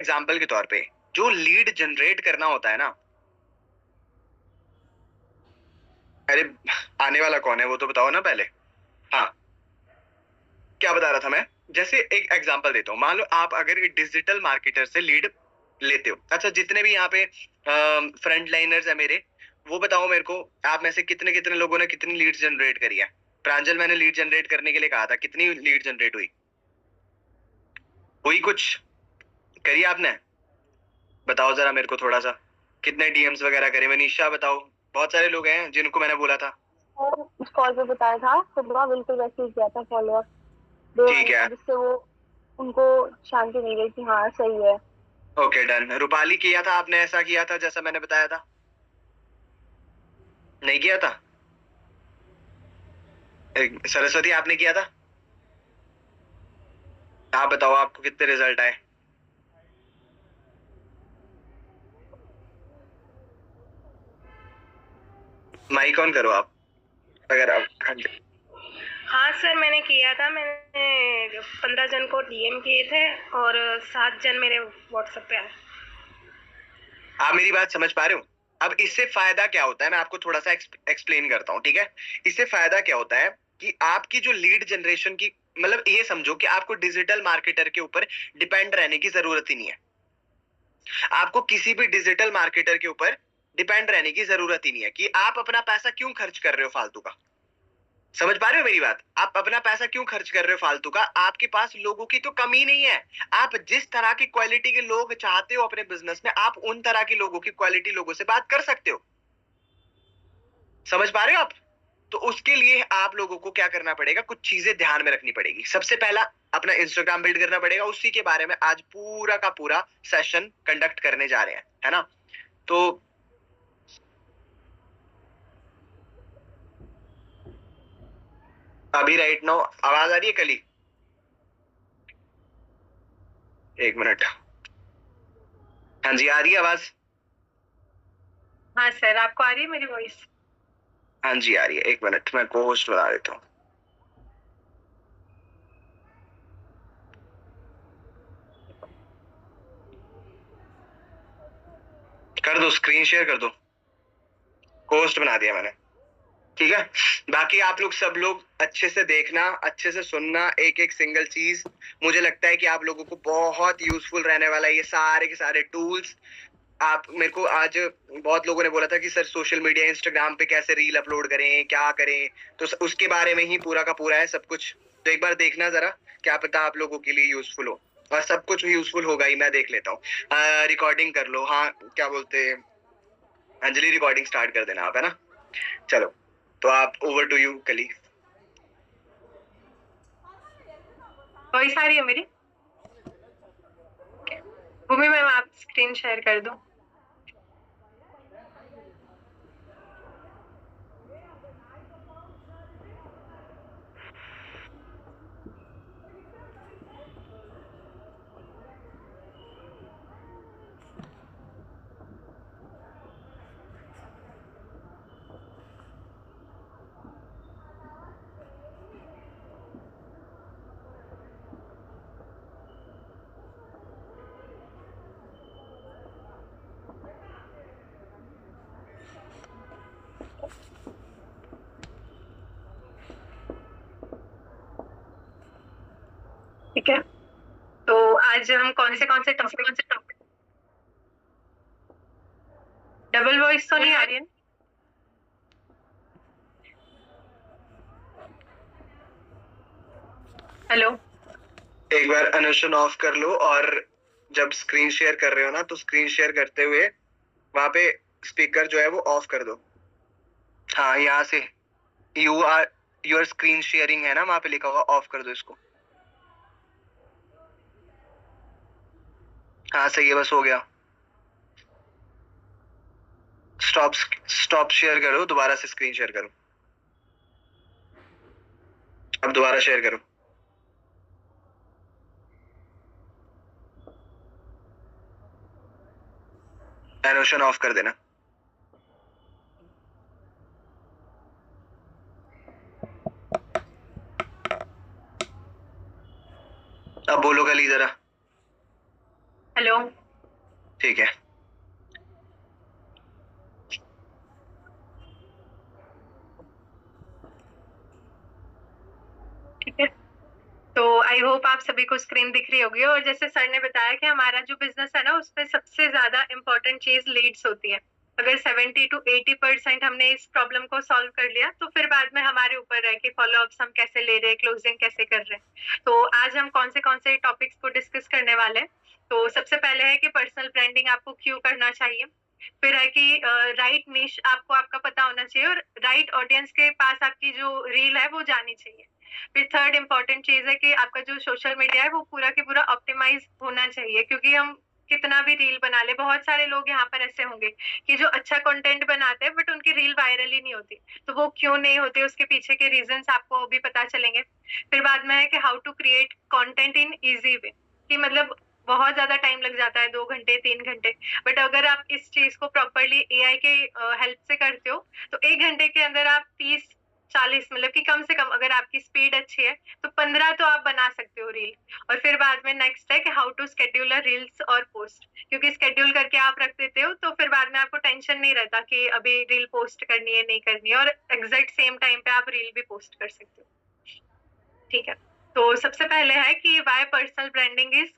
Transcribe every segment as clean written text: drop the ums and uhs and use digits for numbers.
Example के तौर पे जो लीड जनरेट करना होता है ना, अरे आने वाला कौन है वो तो बताओ ना पहले। हाँ, क्या बता रहा था मैं? जैसे एक एग्जांपल देता हूँ, मान लो आप अगर एक डिजिटल मार्केटर से लीड लेते हो, अच्छा जितने भी यहाँ पे फ्रंट लाइनर्स है मेरे, वो बताओ मेरे को, आप में से कितने कितने लोगों ने कितनी लीड जनरेट करी है? प्रांजल, मैंने लीड जनरेट करने के लिए कहा था, कितनी लीड जनरेट हुई? हुई कुछ? करी आपने? बताओ जरा मेरे को थोड़ा सा, कितने डीएम्स वगैरह करे? मनीषा बताओ, बहुत सारे लोग हैं जिनको मैंने बोला था। और उस कॉल पे बताया था सुबह, बिल्कुल वैसे ही किया था फॉलो अप ठीक है, जिससे वो उनको शांति मिल गई कि हाँ सही है। Okay done. रूपाली, किया था आपने ऐसा किया था जैसा मैंने बताया था? नहीं किया था? सरस्वती, आपने किया था? आप बताओ आपको कितने रिजल्ट आए? माइक ऑन करो आप, अगर आप। हाँ जी। हाँ सर, मैंने किया था। मैंने 15 जन को डीएम किए थे और 7 जन मेरे व्हाट्सएप पे आए। आप मेरी बात समझ पा रहे हो? अब इससे फायदा क्या होता है, मैं आपको थोड़ा सा एक्सप्लेन करता हूँ, ठीक है? इससे फायदा क्या होता है कि आपकी जो लीड जनरेशन की, मतलब ये समझो कि आपको डिजिटल मार्केटर के ऊपर डिपेंड रहने की जरूरत ही नहीं है। आपको किसी भी डिजिटल मार्केटर के ऊपर डिपेंड रहने की जरूरत ही नहीं है कि आप अपना पैसा क्यों खर्च कर रहे हो फालतू का। समझ पा रहे हो मेरी बात? आप अपना पैसा क्यों खर्च कर रहे हो फालतू का? आपके पास लोगों की तो कमी नहीं है। आप जिस तरह की क्वालिटी के लोग चाहते हो अपने बिजनेस में, आप उन तरह की लोगों की क्वालिटी लोगों से बात कर सकते हो। समझ पा रहे हो आप? तो उसके लिए आप लोगों को क्या करना पड़ेगा, कुछ चीजें ध्यान में रखनी पड़ेगी। सबसे पहला, अपना इंस्टाग्राम बिल्ड करना पड़ेगा। उसी के बारे में आज पूरा का पूरा सेशन कंडक्ट करने जा रहे हैं, है ना? तो अभी राइट नाउ आवाज आ रही है कली? एक मिनट। हाँ जी, आ रही है आवाज? हाँ सर, आपको आ रही है मेरी वॉइस? हाँ जी आ रही है। एक मिनट, मैं को होस्ट बना देता हूँ। कर दो, स्क्रीन शेयर कर दो। होस्ट बना दिया मैंने, ठीक है? बाकी आप लोग सब लोग अच्छे से देखना, अच्छे से सुनना, एक एक सिंगल चीज। मुझे लगता है कि आप लोगों को बहुत यूजफुल रहने वाला है ये सारे के सारे टूल्स। आप मेरे को आज बहुत लोगों ने बोला था कि सर सोशल मीडिया इंस्टाग्राम पे कैसे रील अपलोड करें, क्या करें, तो उसके बारे में ही पूरा का पूरा है सब कुछ। तो एक बार देखना जरा, क्या पता आप लोगों के लिए यूजफुल हो। और सब कुछ यूजफुल होगा ही, मैं देख लेता हूँ। रिकॉर्डिंग कर लो, हाँ क्या बोलते हैं, अंजलि रिकॉर्डिंग स्टार्ट कर देना आप, है ना? चलो, तो आप ओवर टू यू कली। वॉइस आ रही है मेरी? भूमि मैम, आप स्क्रीन शेयर कर दो। ठीक है, तो आज हम कौन से टॉपिक? डबल वॉइस तो नहीं आ रही है? हेलो। एक बार अनुशन ऑफ कर लो, और जब स्क्रीन शेयर कर रहे हो ना, तो स्क्रीन शेयर करते हुए वहां पे स्पीकर जो है वो ऑफ कर दो। हाँ, यहाँ से योर स्क्रीन शेयरिंग है ना, वहां पे लिखा हुआ, ऑफ कर दो इसको। हाँ सही है, बस हो गया। स्टॉप स्टॉप शेयर करो, दोबारा से स्क्रीन शेयर करो। अब दोबारा शेयर करो। एनोशन ऑफ कर देना। अब बोलो कली जरा। हेलो। ठीक है। ठीक है, तो आई होप आप सभी को स्क्रीन दिख रही होगी। और जैसे सर ने बताया कि हमारा जो बिजनेस है ना, उसमें सबसे ज्यादा इम्पोर्टेंट चीज लीड्स होती है। अगर 70 to 80% हमने इस प्रॉब्लम को सॉल्व कर लिया, तो फिर बाद में हमारे ऊपर है कि फॉलोअप्स हम कैसे ले रहे हैं, क्लोजिंग कैसे कर रहे हैं। तो आज हम कौन से टॉपिक्स को डिस्कस करने वाले हैं। तो सबसे पहले है कि पर्सनल ब्रांडिंग आपको क्यों करना चाहिए। फिर है कि राइट निश आपको आपका पता होना चाहिए, और राइट ऑडियंस के पास आपकी जो रील है वो जानी चाहिए। फिर थर्ड इम्पोर्टेंट चीज है कि आपका जो सोशल मीडिया है वो पूरा की पूरा ऑप्टिमाइज होना चाहिए, क्योंकि हम कितना भी रील बना ले, बहुत सारे लोग यहाँ पर ऐसे होंगे कि जो अच्छा कंटेंट बनाते हैं बट उनकी रील वायरल ही नहीं होती। तो वो क्यों नहीं होती, उसके पीछे के रीजंस आपको अभी पता चलेंगे। फिर बाद में है कि how to create content in easy way, कि मतलब बहुत ज्यादा टाइम लग जाता है, 2 घंटे 3 घंटे। बट अगर आप इस चीज को प्रॉपरली एआई के हेल्प से करते हो, तो 1 घंटे के अंदर आप 30-40, मतलब कि कम से कम अगर आपकी स्पीड अच्छी है तो 15 तो आप बना सकते हो रील। और फिर बाद में नेक्स्ट है कि हाउ टू स्केड्यूल रील्स और पोस्ट, क्योंकि स्केड्यूल करके आप रख देते हो तो फिर बाद में आपको टेंशन नहीं रहता कि अभी रील पोस्ट करनी है नहीं करनी है, और एग्जैक्ट सेम टाइम पे आप रील भी पोस्ट कर सकते हो। ठीक है, तो सबसे पहले है कि why personal branding is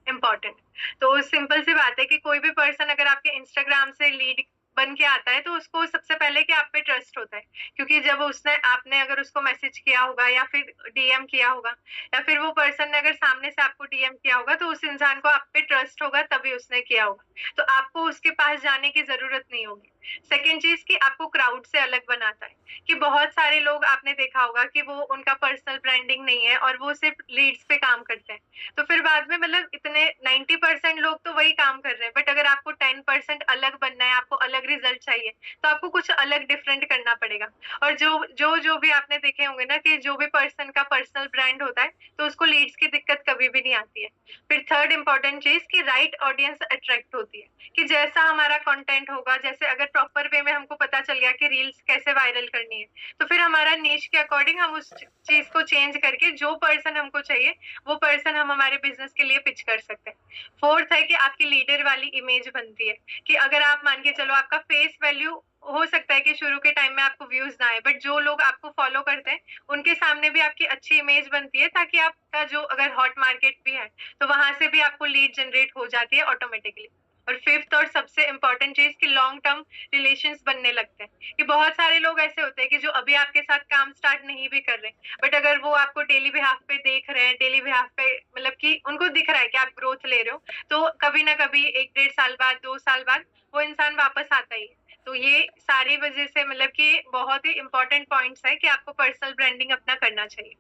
important. तो सिंपल सी बात है कि कोई भी पर्सन अगर आपके इंस्टाग्राम से लीड बन के आता है, तो उसको सबसे पहले कि आप पे ट्रस्ट होता है, क्योंकि जब उसने आपने अगर उसको मैसेज किया होगा या फिर डीएम किया होगा, या फिर वो पर्सन ने अगर सामने से आपको डीएम किया होगा, तो उस इंसान को आप पे ट्रस्ट होगा तभी उसने किया होगा। तो आपको उसके पास जाने की जरूरत नहीं होगी। सेकेंड चीज कि आपको क्राउड से अलग बनाता है, कि बहुत सारे लोग आपने देखा होगा कि वो उनका पर्सनल ब्रांडिंग नहीं है और वो सिर्फ लीड्स पे काम करते हैं। तो फिर बाद में मतलब इतने 90% लोग तो वही काम कर रहे हैं, बट अगर आपको 10% अलग बनना है, आपको अलग रिजल्ट चाहिए, तो आपको कुछ अलग डिफरेंट करना पड़ेगा। और जो भी आपने देखे होंगे ना कि जो भी पर्सन का पर्सनल ब्रांड होता है, तो उसको लीड्स की दिक्कत कभी भी नहीं आती है। फिर थर्ड इंपॉर्टेंट चीज कि राइट ऑडियंस अट्रैक्ट होती है, कि जैसा हमारा कंटेंट होगा, जैसे अगर प्रॉपर वे में हमको पता चल गया कि रील्स कैसे वायरल करनी है, तो फिर हमारा नीश के अकॉर्डिंग हम उस चीज को चेंज करके जो पर्सन हमको चाहिए वो पर्सन हम हमारे बिजनेस के लिए पिच कर सकते हैं। फोर्थ है कि आपकी लीडर वाली इमेज बनती है, कि अगर आप मान के चलो आपका फेस वैल्यू हो सकता है कि शुरू के टाइम में आपको व्यूज ना आए, बट जो लोग आपको फॉलो करते हैं उनके सामने भी आपकी अच्छी इमेज बनती है, ताकि आपका जो अगर हॉट मार्केट भी है तो वहां से भी आपको लीड जनरेट हो जाती है ऑटोमेटिकली। और फिफ्थ और सबसे इम्पोर्टेंट चीज कि लॉन्ग टर्म रिलेशंस बनने लगते हैं, कि बहुत सारे लोग ऐसे होते हैं कि जो अभी आपके साथ काम स्टार्ट नहीं भी कर रहे, बट अगर वो आपको डेली बिहाफ पे देख रहे हैं, डेली बिहाफ पे मतलब कि उनको दिख रहा है कि आप ग्रोथ ले रहे हो, तो कभी ना कभी 1-1.5 साल बाद 2 साल बाद वो इंसान वापस आता ही है। तो ये सारी वजह से मतलब कि बहुत ही इंपॉर्टेंट पॉइंट्स है कि आपको पर्सनल ब्रांडिंग अपना करना चाहिए।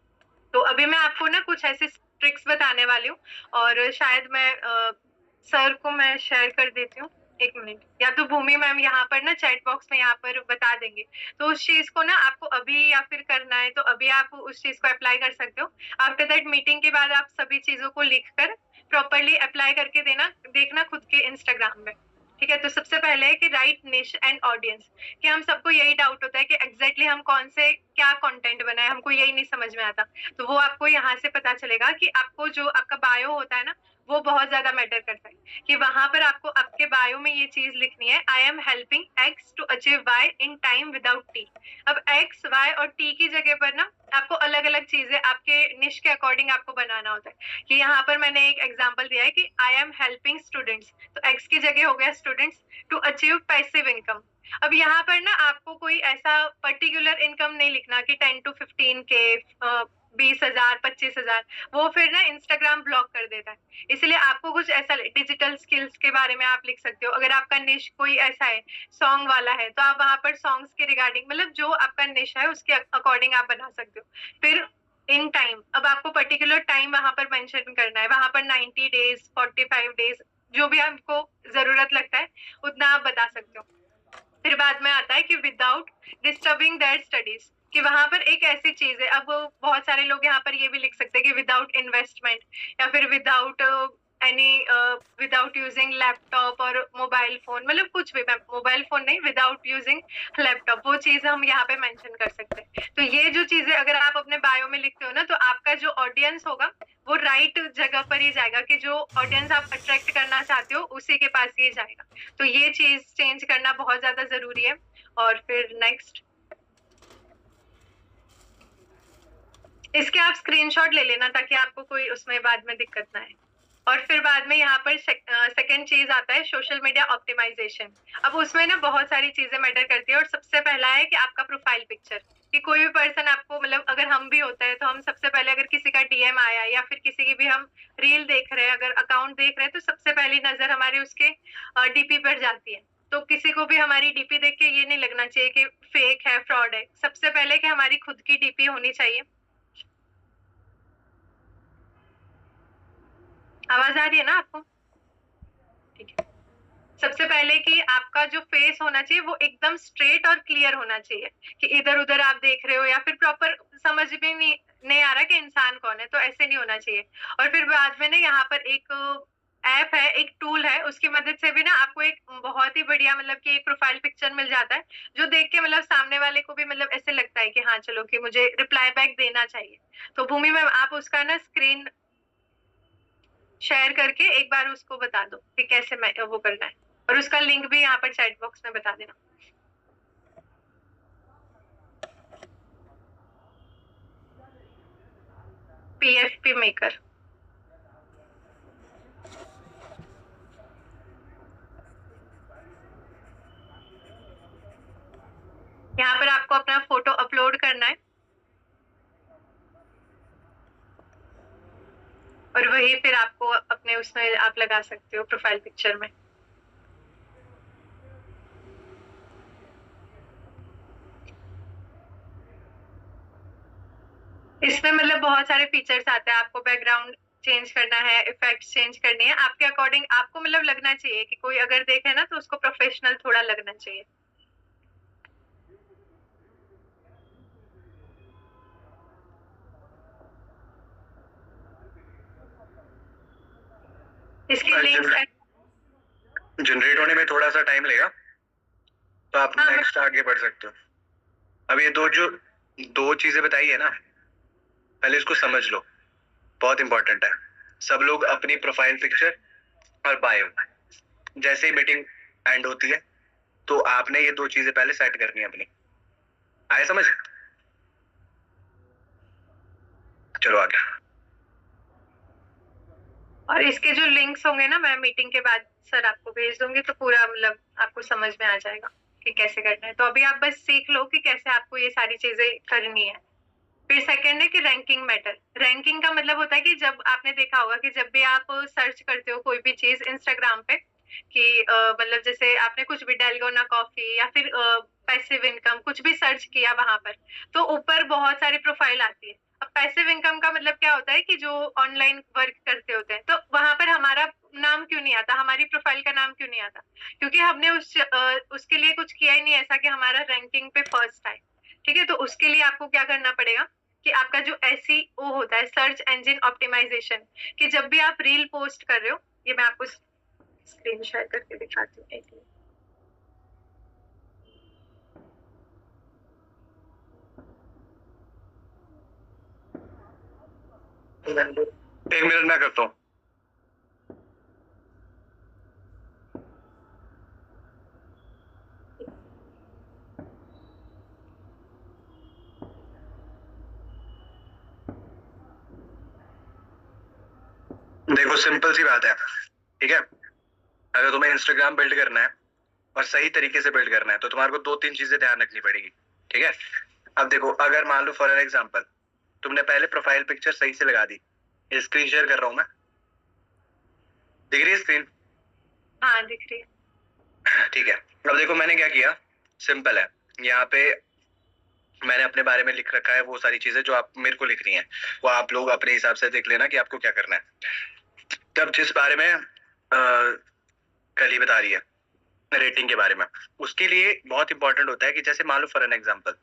तो अभी मैं आपको ना कुछ ऐसे ट्रिक्स बताने वाली हूँ, और शायद मैं सर को मैं शेयर कर देती हूँ। 1 मिनट, या तो भूमि मैम यहाँ पर ना चैट बॉक्स में यहाँ पर बता देंगे। तो उस चीज को ना आपको अभी या फिर करना है तो अभी आप उस चीज को अप्लाई कर सकते हो। आफ्टर दैट मीटिंग के बाद आप सभी चीजों को लिख कर प्रॉपरली अप्लाई करके देना, देखना खुद के इंस्टाग्राम में। ठीक है, तो सबसे पहले है कि राइट निश एंड ऑडियंस, कि हम सबको यही डाउट होता है कि एग्जैक्टली हम कौन से क्या कंटेंट बनाए, हमको यही नहीं समझ में आता। तो वो आपको यहाँ से पता चलेगा कि आपको जो आपका बायो होता है ना, वो बहुत ज्यादा मैटर करता है, कि वहां पर आपको आपके बायो में ये चीज लिखनी है, I am helping X to achieve Y in time without T. अब एक्स वाई और टी की जगह पर ना आपको अलग अलग चीजें आपके निश के अकॉर्डिंग आपको बनाना होता है। कि यहाँ पर मैंने एक एग्जांपल दिया है कि आई एम हेल्पिंग स्टूडेंट्स, तो एक्स की जगह हो गया students to achieve passive income. अब यहाँ पर ना आपको कोई ऐसा पर्टिकुलर इनकम नहीं लिखना कि 10 to 15 के, 20,000 25,000, वो फिर ना इंस्टाग्राम ब्लॉक कर देता है। इसलिए आपको कुछ ऐसा डिजिटल स्किल्स के बारे में आप लिख सकते हो। अगर आपका निश कोई ऐसा है सॉन्ग वाला है, तो आप वहां पर सॉन्ग्स के रिगार्डिंग मतलब जो आपका निश है उसके अकॉर्डिंग आप बना सकते हो। फिर इन टाइम, अब आपको पर्टिकुलर टाइम वहां पर मेंशन करना है, वहां पर 90 डेज 45 डेज जो भी आपको जरूरत लगता है उतना आप बता सकते हो। फिर बाद में आता है कि विदाउट डिस्टर्बिंग देयर स्टडीज, कि वहां पर एक ऐसी चीज है। अब बहुत सारे लोग यहाँ पर ये भी लिख सकते हैं कि विदाउट इन्वेस्टमेंट, या फिर without any without using laptop और मोबाइल फोन, मतलब कुछ भी, मोबाइल फोन नहीं, विदाउट यूजिंग लैपटॉप, वो चीजें हम यहाँ पे मेंशन कर सकते हैं। तो ये जो चीजें अगर आप अपने बायो में लिखते हो ना, तो आपका जो ऑडियंस होगा वो राइट जगह पर ही जाएगा, कि जो ऑडियंस आप अट्रैक्ट करना चाहते हो उसी के पास ही जाएगा। तो ये चीज चेंज करना बहुत ज्यादा जरूरी है। और फिर नेक्स्ट, इसके आप स्क्रीनशॉट ले लेना ताकि आपको कोई उसमें बाद में दिक्कत ना आए। और फिर बाद में यहाँ पर सेकंड चीज आता है सोशल मीडिया ऑप्टिमाइजेशन। अब उसमें ना बहुत सारी चीजें मैटर करती है, और सबसे पहला है कि आपका प्रोफाइल पिक्चर, कि कोई भी पर्सन आपको, मतलब अगर हम भी होता है तो हम सबसे पहले अगर किसी का डीएम आया या फिर किसी की भी हम रील देख रहे हैं, अगर अकाउंट देख रहे हैं, तो सबसे पहली नजर हमारी उसके डीपी पर जाती है। तो किसी को भी हमारी डीपी देख के ये नहीं लगना चाहिए कि फेक है, फ्रॉड है। सबसे पहले कि हमारी खुद की डीपी होनी चाहिए। आवाज आ रही है ना आपको? ठीक है। सबसे पहले कि आपका जो फेस होना चाहिए वो एकदम स्ट्रेट और क्लियर होना चाहिए, कि इधर उधर आप देख रहे हो या फिर प्रॉपर समझ में नहीं आ रहा कि इंसान कौन है, तो ऐसे नहीं होना चाहिए। और फिर बाद में ना यहाँ पर एक ऐप है, एक टूल है, उसकी मदद से भी ना आपको एक बहुत ही बढ़िया, मतलब कि एक प्रोफाइल पिक्चर मिल जाता है, जो देख के मतलब सामने वाले को भी मतलब ऐसे लगता है कि हाँ चलो, कि मुझे रिप्लाई बैक देना चाहिए। तो भूमि मैम, आप उसका ना स्क्रीन शेयर करके एक बार उसको बता दो कि कैसे मैं वो करना है, और उसका लिंक भी यहाँ पर चैट बॉक्स में बता देना। पीएफपी मेकर, यहाँ पर आपको अपना फोटो अपलोड करना है, और वही फिर आपको अपने उसमें आप लगा सकते हो प्रोफाइल पिक्चर में। इसमें मतलब बहुत सारे फीचर्स आते हैं, आपको बैकग्राउंड चेंज करना है, इफेक्ट्स चेंज करने हैं, आपके अकॉर्डिंग आपको मतलब लगना चाहिए कि कोई अगर देखे ना तो उसको प्रोफेशनल थोड़ा लगना चाहिए। इसके लिंक्स जनरेट होने में थोड़ा सा टाइम लेगा, तो आप हाँ, नेक्स्ट आगे बढ़ सकते हो। अब ये दो चीजें बताई है ना, पहले इसको समझ लो, बहुत इंपॉर्टेंट है। सब लोग अपनी प्रोफाइल पिक्चर और बायो, जैसे ही मीटिंग एंड होती है तो आपने ये दो चीजें पहले सेट करनी है अपनी। आए समझ? चलो आगे। और इसके जो लिंक्स होंगे ना, मैं मीटिंग के बाद सर आपको भेज दूंगी, तो पूरा मतलब आपको समझ में आ जाएगा कि कैसे करना है। तो अभी आप बस सीख लो कि कैसे आपको ये सारी चीजें करनी है। फिर सेकंड है कि रैंकिंग मैटर। रैंकिंग का मतलब होता है कि जब आपने देखा होगा कि जब भी आप सर्च करते हो कोई भी चीज इंस्टाग्राम पे, कि मतलब जैसे आपने कुछ भी डेलगोना कॉफी या फिर पैसिव इनकम कुछ भी सर्च किया वहां पर, तो ऊपर बहुत सारी प्रोफाइल आती है। अब पैसिव इनकम का मतलब क्या होता है कि जो ऑनलाइन वर्क करते होते हैं, तो वहां पर हमारा नाम क्यों नहीं आता, हमारी प्रोफाइल का नाम क्यों नहीं आता? क्योंकि हमने उसके लिए कुछ किया ही नहीं ऐसा कि हमारा रैंकिंग पे फर्स्ट आए। ठीक है, तो उसके लिए आपको क्या करना पड़ेगा कि आपका जो SEO होता है, सर्च इंजन ऑप्टिमाइजेशन, कि जब भी आप रील पोस्ट कर रहे हो, ये मैं आपको स्क्रीन शेयर करके दिखाती हूँ एक मिनट। एक मिनट मैं करता हूँ। देखो सिंपल सी बात है, ठीक है? अगर तुम्हें इंस्टाग्राम बिल्ड करना है और सही तरीके से बिल्ड करना है तो तुम्हारे को दो तीन चीजें ध्यान रखनी पड़ेगी, ठीक है? अब देखो, अगर मान लो फॉर एन एग्जांपल तुमने पहले प्रोफाइल पिक्चर सही से लगा दी, स्क्रीन शेयर कर रहा हूं मैं, दिख रही है स्क्रीन? हाँ दिख रही है। ठीक है। अब देखो मैंने क्या किया, सिंपल है। यहाँ पे मैंने अपने बारे में लिख रखा है वो सारी चीजें जो आप मेरे को लिखनी है, वो आप लोग अपने हिसाब से देख लेना कि आपको क्या करना है। तब जिस बारे में कल ही बता रही है रेटिंग के बारे में, उसके लिए बहुत इंपॉर्टेंट होता है कि जैसे मान लो फॉर एन एग्जांपल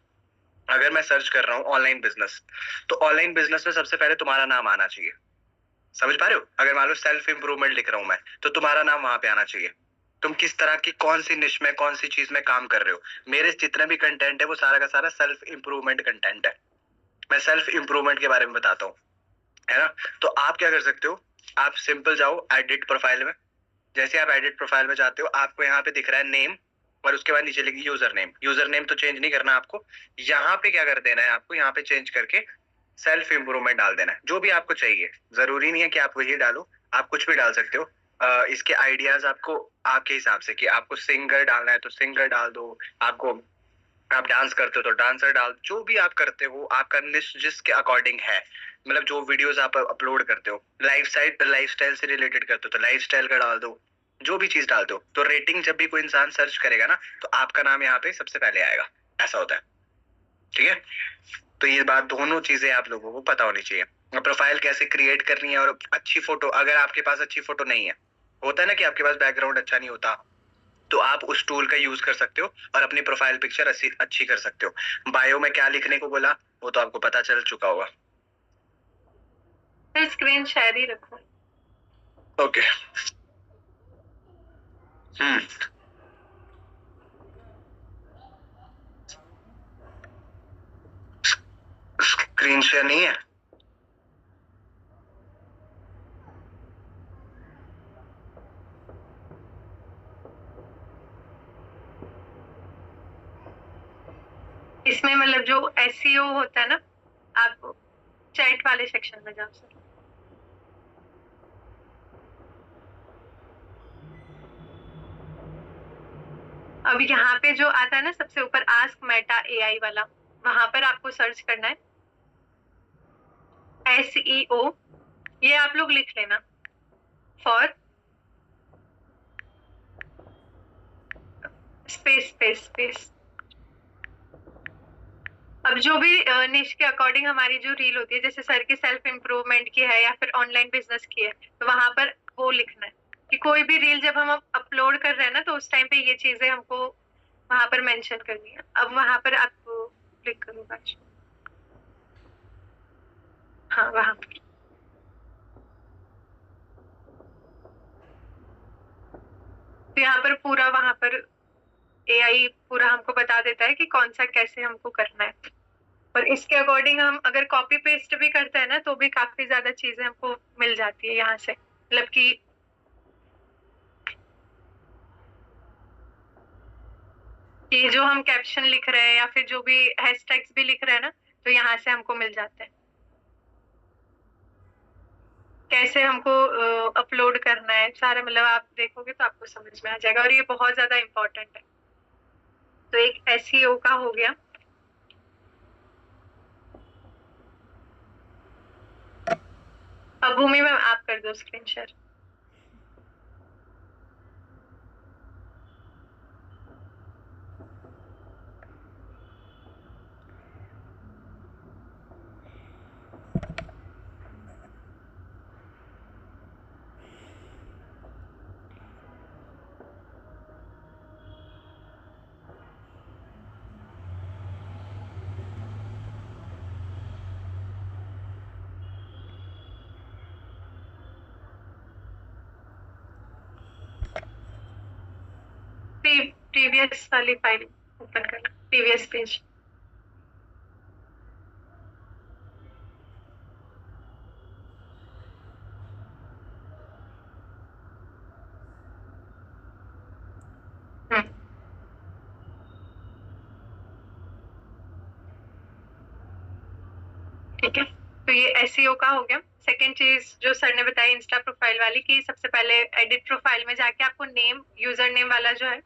अगर मैं सर्च कर रहा हूँ ऑनलाइन बिजनेस, तो ऑनलाइन बिजनेस में सबसे पहले तुम्हारा नाम आना चाहिए, समझ पा रहे हो? अगर मान लो सेल्फ इंप्रूवमेंट लिख रहा हूं मैं, तो तुम्हारा नाम वहां पे आना चाहिए। तुम किस तरह की कौन सी निश में कौन सी चीज में काम कर रहे हो। मेरे जितना भी कंटेंट है वो सारा का सारा सेल्फ इंप्रूवमेंट कंटेंट है। मैं सेल्फ इंप्रूवमेंट के बारे में बताता हूँ, है ना। तो आप क्या कर सकते हो, आप सिंपल जाओ एडिट प्रोफाइल में। जैसे आप एडिट प्रोफाइल में जाते हो, आपको यहाँ पे दिख रहा है नेम, और उसके बाद नीचे लिखी यूजर नेम। यूजर नेम तो चेंज नहीं करना आपको, यहाँ पे क्या कर देना है आपको, यहाँ पे चेंज करके सेल्फ इंप्रूवमेंट डाल देना है, जो भी आपको चाहिए। जरूरी नहीं है कि आप वही डालो, आप कुछ भी डाल सकते हो। इसके आइडियाज आपको आपके हिसाब से, कि आपको सिंगर डालना है तो सिंगर डाल दो, आपको आप डांस करते हो तो डांसर डाल, जो भी आप करते हो आपका निश जिसके अकॉर्डिंग है, मतलब जो वीडियोस आप अपलोड करते हो लाइफस्टाइल से रिलेटेड करते हो तो लाइफस्टाइल का डाल दो। जो भी चीज डालते हो तो रेटिंग जब भी कोई इंसान सर्च करेगा ना, तो आपका नाम यहाँ पे सबसे पहले आएगा। ऐसा होता है, ठीक है। तो ये बात दोनों चीजें आप लोगों को पता होनी चाहिए। प्रोफाइल कैसे क्रिएट करनी है, और अच्छी फोटो, अगर आपके पास अच्छी फोटो नहीं है, होता है ना कि आपके पास बैकग्राउंड अच्छा नहीं होता, तो आप उस टूल का यूज कर सकते हो और अपनी प्रोफाइल पिक्चर अच्छी कर सकते हो। बायो में क्या लिखने को बोला वो तो आपको पता चल चुका होगा। फिर स्क्रीन शेयर ही रखो। ओके। स्क्रीन शेयर नहीं है? इसमें मतलब जो एसईओ होता है ना, आप चैट वाले सेक्शन में जाओ सर। अब यहाँ पे जो आता है ना सबसे ऊपर, आस्क मेटा एआई वाला, वहां पर आपको सर्च करना है एसईओ, ये आप लोग लिख लेना, फॉर स्पेस स्पेस स्पेस। अब जो भी निश के अकॉर्डिंग हमारी जो रील होती है, जैसे सर की सेल्फ इम्प्रूवमेंट की है या फिर ऑनलाइन बिजनेस की है, तो वहां पर वो लिखना है कि कोई भी रील जब हम अपलोड कर रहे हैं ना, तो उस टाइम पे ये चीजें हमको वहां पर मेंशन करनी है। अब वहां पर आप क्लिक करूंगा, हाँ वहां पर। तो यहाँ पर पूरा वहां पर एआई पूरा हमको बता देता है कि कौन सा कैसे हमको करना है, और इसके अकॉर्डिंग हम अगर कॉपी पेस्ट भी करते हैं ना, तो भी काफी ज्यादा चीजें हमको मिल जाती है यहाँ से। मतलब कि जो हम कैप्शन लिख रहे हैं या फिर जो भी हैशटैग्स भी लिख रहे हैं ना, तो यहाँ से हमको मिल जाते हैं कैसे हमको अपलोड करना है सारा। मतलब आप देखोगे तो आपको समझ में आ जाएगा, और ये बहुत ज्यादा इम्पोर्टेंट है। तो एक एसईओ का हो गया। अब भूमि मैम आप कर दो स्क्रीन शेयर। प्रीवियस वाली फाइल ओपन कर, प्रीवियस पेज। ठीक है, तो ये एसईओ का हो गया। सेकेंड चीज जो सर ने बताई इंस्टा प्रोफाइल वाली, कि सबसे पहले एडिट प्रोफाइल में जाके आपको नेम, यूजर नेम वाला जो है,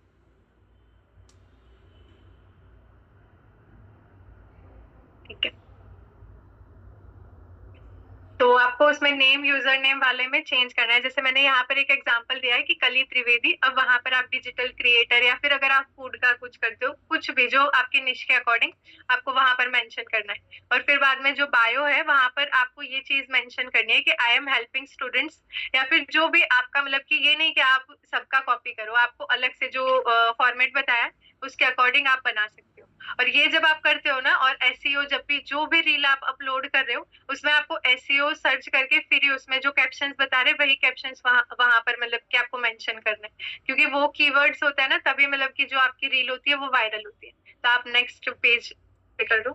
ठीक है, तो आपको उसमें नेम, यूजर नेम वाले में चेंज करना है। जैसे मैंने यहाँ पर एक एग्जांपल दिया है कि कली त्रिवेदी। अब वहां पर आप डिजिटल क्रिएटर या फिर अगर आप फूड का कुछ करते हो, कुछ भी जो आपके निश के अकॉर्डिंग आपको वहां पर मेंशन करना है। और फिर बाद में जो बायो है वहां पर आपको ये चीज मेंशन करनी है कि आई एम हेल्पिंग स्टूडेंट्स, या फिर जो भी आपका, मतलब कि ये नहीं कि आप सबका कॉपी करो, आपको अलग से जो फॉर्मेट बताया उसके अकॉर्डिंग आप बना सकते हो। और ये जब आप करते हो ना, और एसईओ जब भी जो भी रील आप अपलोड कर रहे हो उसमें आपको एसईओ सर्च करके फिर ही उसमें जो कैप्शंस बता रहे वही कैप्शंस वहां वहां पर मतलब कि आपको मेंशन करना है, क्योंकि वो कीवर्ड्स होता है ना, तभी मतलब कि जो आपकी रील होती है वो वायरल होती है। तो आप नेक्स्ट पेज पे कर दो,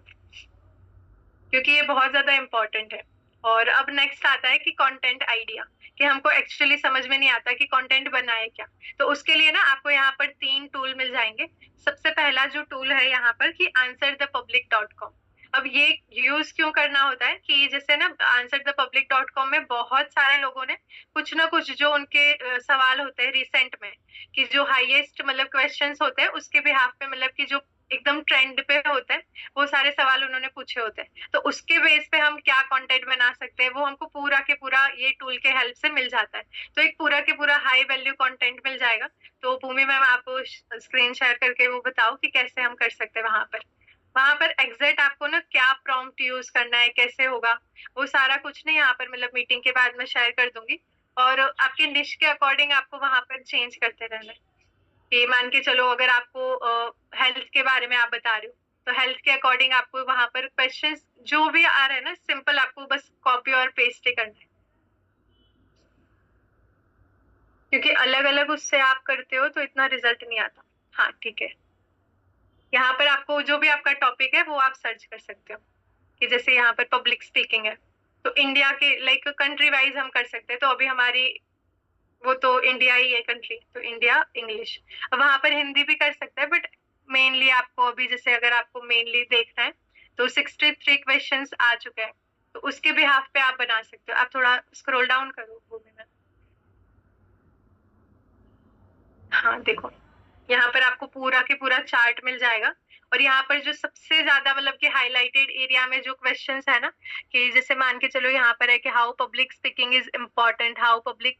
क्योंकि ये बहुत ज्यादा इंपॉर्टेंट है। और अब नेक्स्ट आता है कि कंटेंट आइडिया, कि हमको एक्चुअली समझ में नहीं आता कि कंटेंट बनाए क्या। तो उसके लिए ना आपको यहाँ पर 3 टूल मिल जाएंगे। सबसे पहला जो टूल है यहाँ पर कि answerthepublic.com। अब ये यूज क्यों करना होता है कि जैसे ना answerthepublic.com में बहुत सारे लोगों ने कुछ ना कुछ जो उनके सवाल होते हैं रिसेंट में, कि जो हाईएस्ट मतलब क्वेश्चंस होते हैं उसके बिहाफ पे, मतलब कि जो एकदम ट्रेंड पे होते हैं, वो सारे सवाल उन्होंने पूछे होते हैं। तो उसके बेस पे हम क्या कंटेंट बना सकते हैं वो हमको पूरा के पूरा ये टूल के हेल्प से मिल जाता है। तो एक पूरा के पूरा हाई वैल्यू कंटेंट मिल जाएगा। तो भूमि मैम आपको स्क्रीन शेयर करके वो बताओ कि कैसे हम कर सकते हैं। वहां पर एग्जैक्ट आपको ना क्या प्रॉम्प्ट यूज करना है, कैसे होगा, वो सारा कुछ नहीं यहाँ पर मतलब मीटिंग के बाद मैं शेयर कर दूंगी। और आपके निश के अकॉर्डिंग आपको वहां पर चेंज करते रहना है। कि मान के चलो अगर आपको हेल्थ के बारे में आप बता रहे हो, तो हेल्थ के अकॉर्डिंग आपको वहां पर क्वेश्चंस जो भी आ रहे हैं ना, सिंपल आपको बस कॉपी और पेस्ट ही करना है, क्योंकि अलग अलग उससे आप करते हो तो इतना रिजल्ट नहीं आता। हाँ ठीक है, यहाँ पर आपको जो भी आपका टॉपिक है वो आप सर्च कर सकते हो। कि जैसे यहाँ पर पब्लिक स्पीकिंग है, तो इंडिया के लाइक कंट्री वाइज हम कर सकते हैं। तो अभी हमारी वो तो इंडिया ही है कंट्री, तो इंडिया इंग्लिश। अब वहां पर हिंदी भी कर सकते हैं, बट मेनली आपको अभी जैसे अगर आपको मेनली देखना है तो 63 क्वेश्चंस आ चुके हैं, तो उसके बिहाफ पे आप बना सकते हो। आप थोड़ा स्क्रॉल डाउन करो वो में। हाँ देखो, यहाँ पर आपको पूरा के पूरा चार्ट मिल जाएगा। और यहाँ पर जो सबसे ज्यादा मतलब कि हाईलाइटेड एरिया में जो क्वेश्चंस है ना, कि जैसे मान के चलो यहाँ पर है कि how public speaking is important, how public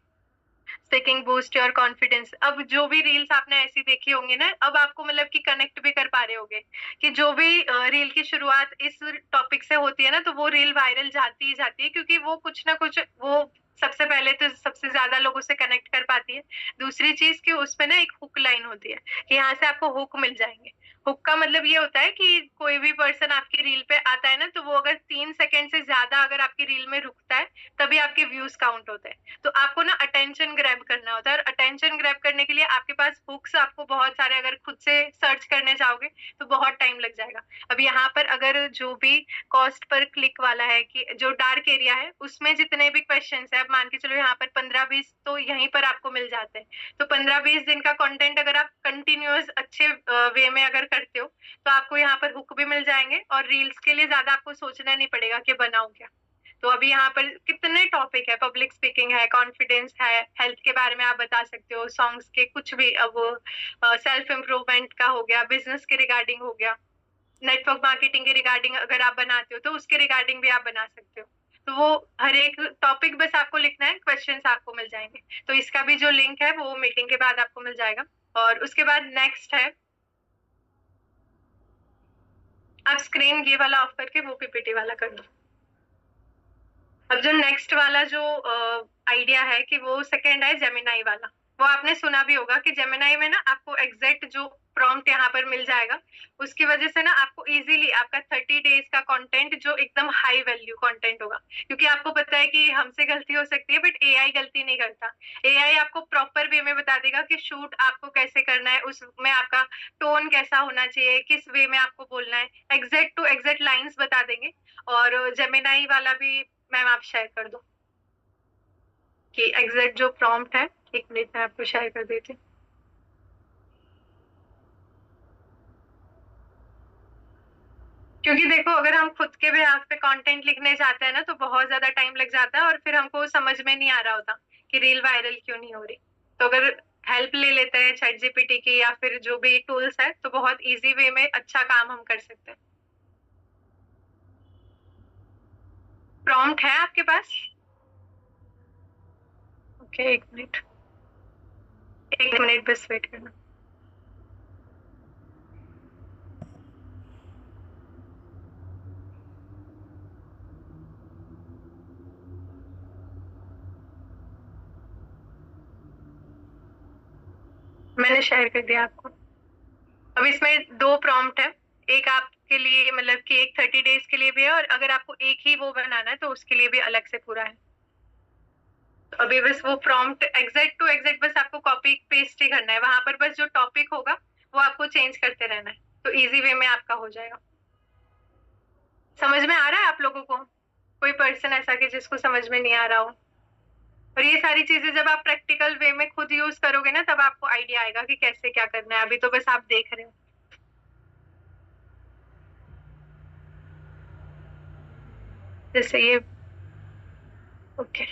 speaking boost your confidence. अब जो भी रील्स आपने ऐसी देखी होंगी ना, अब आपको मतलब कि कनेक्ट भी कर पा रहे होगे कि जो भी रील की शुरुआत इस टॉपिक से होती है ना, तो वो रील वायरल जाती ही जाती है, क्योंकि वो कुछ ना कुछ वो सबसे पहले तो सबसे ज्यादा लोगों से कनेक्ट कर पाती है। दूसरी चीज कि उसमें ना एक हुक लाइन होती है, कि यहाँ से आपको हुक मिल जाएंगे। हुक का मतलब ये होता है कि कोई भी पर्सन आपकी रील पे आता है ना, तो वो अगर 3 सेकंड से ज्यादा अगर आपकी रील में रुकता है तभी आपके व्यूज काउंट होते हैं। तो आपको ना अटेंशन ग्रैब करना होता है, और अटेंशन ग्रैब करने के लिए आपके पास हुक्स आपको बहुत सारे, अगर खुद से सर्च करने जाओगे तो बहुत टाइम लग जाएगा। अब यहाँ पर अगर जो भी कॉस्ट पर क्लिक वाला है, कि जो डार्क एरिया है उसमें जितने भी क्वेश्चन है, अब मान के चलो यहाँ पर 15-20 तो यहीं पर आपको मिल जाते हैं। तो 15-20 दिन का कंटेंट अगर आप कंटिन्यूअस अच्छे वे में अगर करते हो, तो आपको यहाँ पर हुक भी मिल जाएंगे, और रील्स के लिए ज्यादा आपको सोचना नहीं पड़ेगा कि बनाऊं क्या। तो अभी यहाँ पर कितने टॉपिक है, पब्लिक स्पीकिंग है, कॉन्फिडेंस है, हेल्थ के बारे में आप बता सकते हो, सॉन्ग्स के कुछ भी, अब सेल्फ इम्प्रूवमेंट का हो गया, बिजनेस के रिगार्डिंग हो गया, नेटवर्क मार्केटिंग के रिगार्डिंग अगर आप बनाते हो तो उसके रिगार्डिंग भी आप बना सकते हो। तो वो हर एक टॉपिक बस आपको लिखना है, क्वेश्चंस आपको मिल जाएंगे। तो इसका भी जो लिंक है वो मीटिंग के बाद आपको मिल जाएगा। और उसके बाद नेक्स्ट है, आप स्क्रीन ये वाला ऑफ करके वो पीपीटी वाला कर दो। अब जो नेक्स्ट वाला जो आइडिया है कि वो सेकेंड है जेमिनाई वाला। वो आपने सुना भी होगा कि जेमिनाई में ना आपको एग्जैक्ट जो प्रॉम्प्ट यहाँ पर मिल जाएगा, उसकी वजह से ना आपको इजीली आपका 30 डेज का कंटेंट जो एकदम हाई वैल्यू कंटेंट होगा। क्योंकि आपको पता है कि हमसे गलती हो सकती है, बट एआई गलती नहीं करता। एआई आपको प्रॉपर वे में बता देगा कि शूट आपको कैसे करना है, उसमें आपका टोन कैसा होना चाहिए, किस वे में आपको बोलना है, एग्जैक्ट टू एग्जैक्ट लाइंस बता देंगे। और जेमिनाई वाला भी मैम आप शेयर कर दो कि एग्जैक्ट जो प्रॉम्प्ट है। 1 मिनट में आपको शेयर कर देती हूँ। क्योंकि देखो, अगर हम खुद के बिहाफ पे कंटेंट लिखने जाते हैं ना, तो बहुत ज्यादा टाइम लग जाता है, और फिर हमको समझ में नहीं आ रहा होता कि रील वायरल क्यों नहीं हो रही। तो अगर हेल्प ले लेते हैं चैट जीपीटी की या फिर जो भी टूल्स है, तो बहुत इजी वे में अच्छा काम हम कर सकते हैं। प्रॉम्प्ट है आपके पास? ओके, 1 मिनट, 1 मिनट बस वेट करना। मैंने शेयर कर दिया आपको। अब इसमें 2 प्रॉम्प्ट है, एक आपके लिए मतलब कि एक 30 डेज के लिए भी है, और अगर आपको एक ही वो बनाना है तो उसके लिए भी अलग से पूरा है। तो अभी बस वो प्रॉम्प्ट एग्जैक्ट टू एग्जैक्ट बस आपको कॉपी पेस्ट ही करना है, वहां पर बस जो टॉपिक होगा वो आपको चेंज करते रहना है, तो इजी वे में आपका हो जाएगा। समझ में आ रहा है आप लोगों को? कोई पर्सन ऐसा कि जिसको समझ में नहीं आ रहा हो? और ये सारी चीजें जब आप प्रैक्टिकल वे में खुद यूज करोगे ना, तब आपको आइडिया आएगा कि कैसे क्या करना है। अभी तो बस आप देख रहे हो। जैसे ये ओके,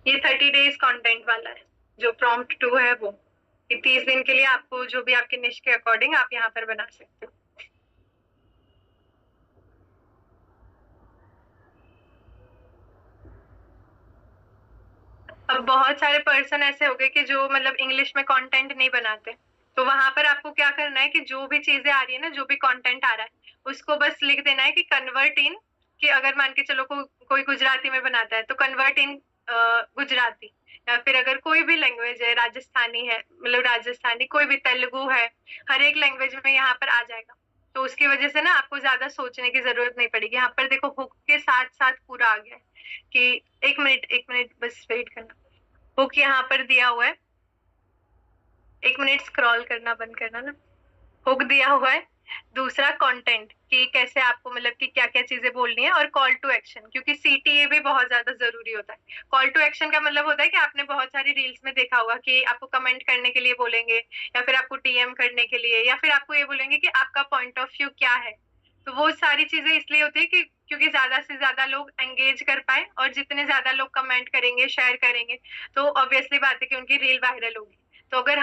ये 30 डेज कंटेंट वाला है, जो प्रॉम्प्ट 2 है वो, कि 30 दिन के लिए आपको जो भी आपके निश के अकॉर्डिंग आप यहाँ पर बना सकते हो। अब बहुत सारे पर्सन ऐसे हो गए कि जो मतलब इंग्लिश में कंटेंट नहीं बनाते, तो वहां पर आपको क्या करना है कि जो भी चीजें आ रही है ना, जो भी कंटेंट आ रहा है, उसको बस लिख देना है कि कन्वर्ट इन, कि अगर मान के चलो कोई गुजराती में बनाता है तो कन्वर्ट इन गुजराती, या फिर अगर कोई भी लैंग्वेज है, राजस्थानी है मतलब राजस्थानी, कोई भी तेलुगु है, हर एक लैंग्वेज में यहाँ पर आ जाएगा। तो उसकी वजह से ना आपको ज्यादा सोचने की जरूरत नहीं पड़ेगी। यहाँ पर देखो हुक के साथ साथ पूरा आ गया है कि एक मिनट बस वेट करना, हुक यहाँ पर दिया हुआ है, एक मिनट स्क्रॉल करना बंद करना ना, हुक दिया हुआ है। दूसरा कंटेंट, कि कैसे आपको मतलब कि क्या क्या चीजें बोलनी है, और कॉल टू एक्शन, क्योंकि सीटीए भी बहुत ज्यादा जरूरी होता है। कॉल टू एक्शन का मतलब होता है कि आपने बहुत सारी रील्स में देखा होगा कि आपको कमेंट करने के लिए बोलेंगे, या फिर आपको डीएम करने के लिए, या फिर आपको ये बोलेंगे कि आपका पॉइंट ऑफ व्यू क्या है। तो वो सारी चीजें इसलिए होती है कि क्योंकि ज्यादा से ज्यादा लोग एंगेज कर पाए, और जितने ज्यादा लोग कमेंट करेंगे, शेयर करेंगे, तो ऑब्वियसली बात है कि उनकी रील वायरल होगी। तो अगर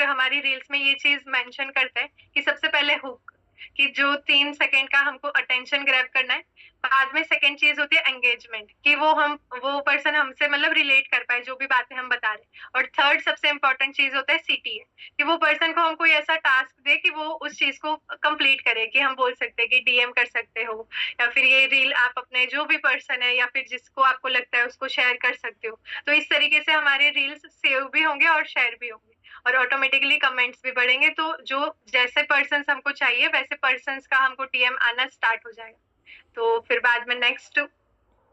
हमारी रील्स में ये चीज मेंशन करते हैं कि सबसे पहले हुक, कि जो 3 सेकंड का हमको अटेंशन ग्रैब करना है, बाद में सेकंड चीज होती है एंगेजमेंट, कि वो पर्सन हमसे मतलब रिलेट कर पाए जो भी बातें हम बता रहे हैं, और थर्ड सबसे इंपॉर्टेंट चीज होता है सीटीए, कि वो पर्सन को हम कोई ऐसा टास्क दे कि वो उस चीज को कंप्लीट करे, कि हम बोल सकते हैं कि डीएम कर सकते हो, या फिर ये रील आप अपने जो भी पर्सन है या फिर जिसको आपको लगता है उसको शेयर कर सकते हो। तो इस तरीके से हमारे रील्स सेव भी होंगे और शेयर भी होंगे, और ऑटोमेटिकली कमेंट्स भी बढ़ेंगे, तो जो जैसे पर्सन हमको चाहिए वैसे पर्सन का हमको डीएम आना स्टार्ट हो जाएगा। तो फिर बाद में नेक्स्ट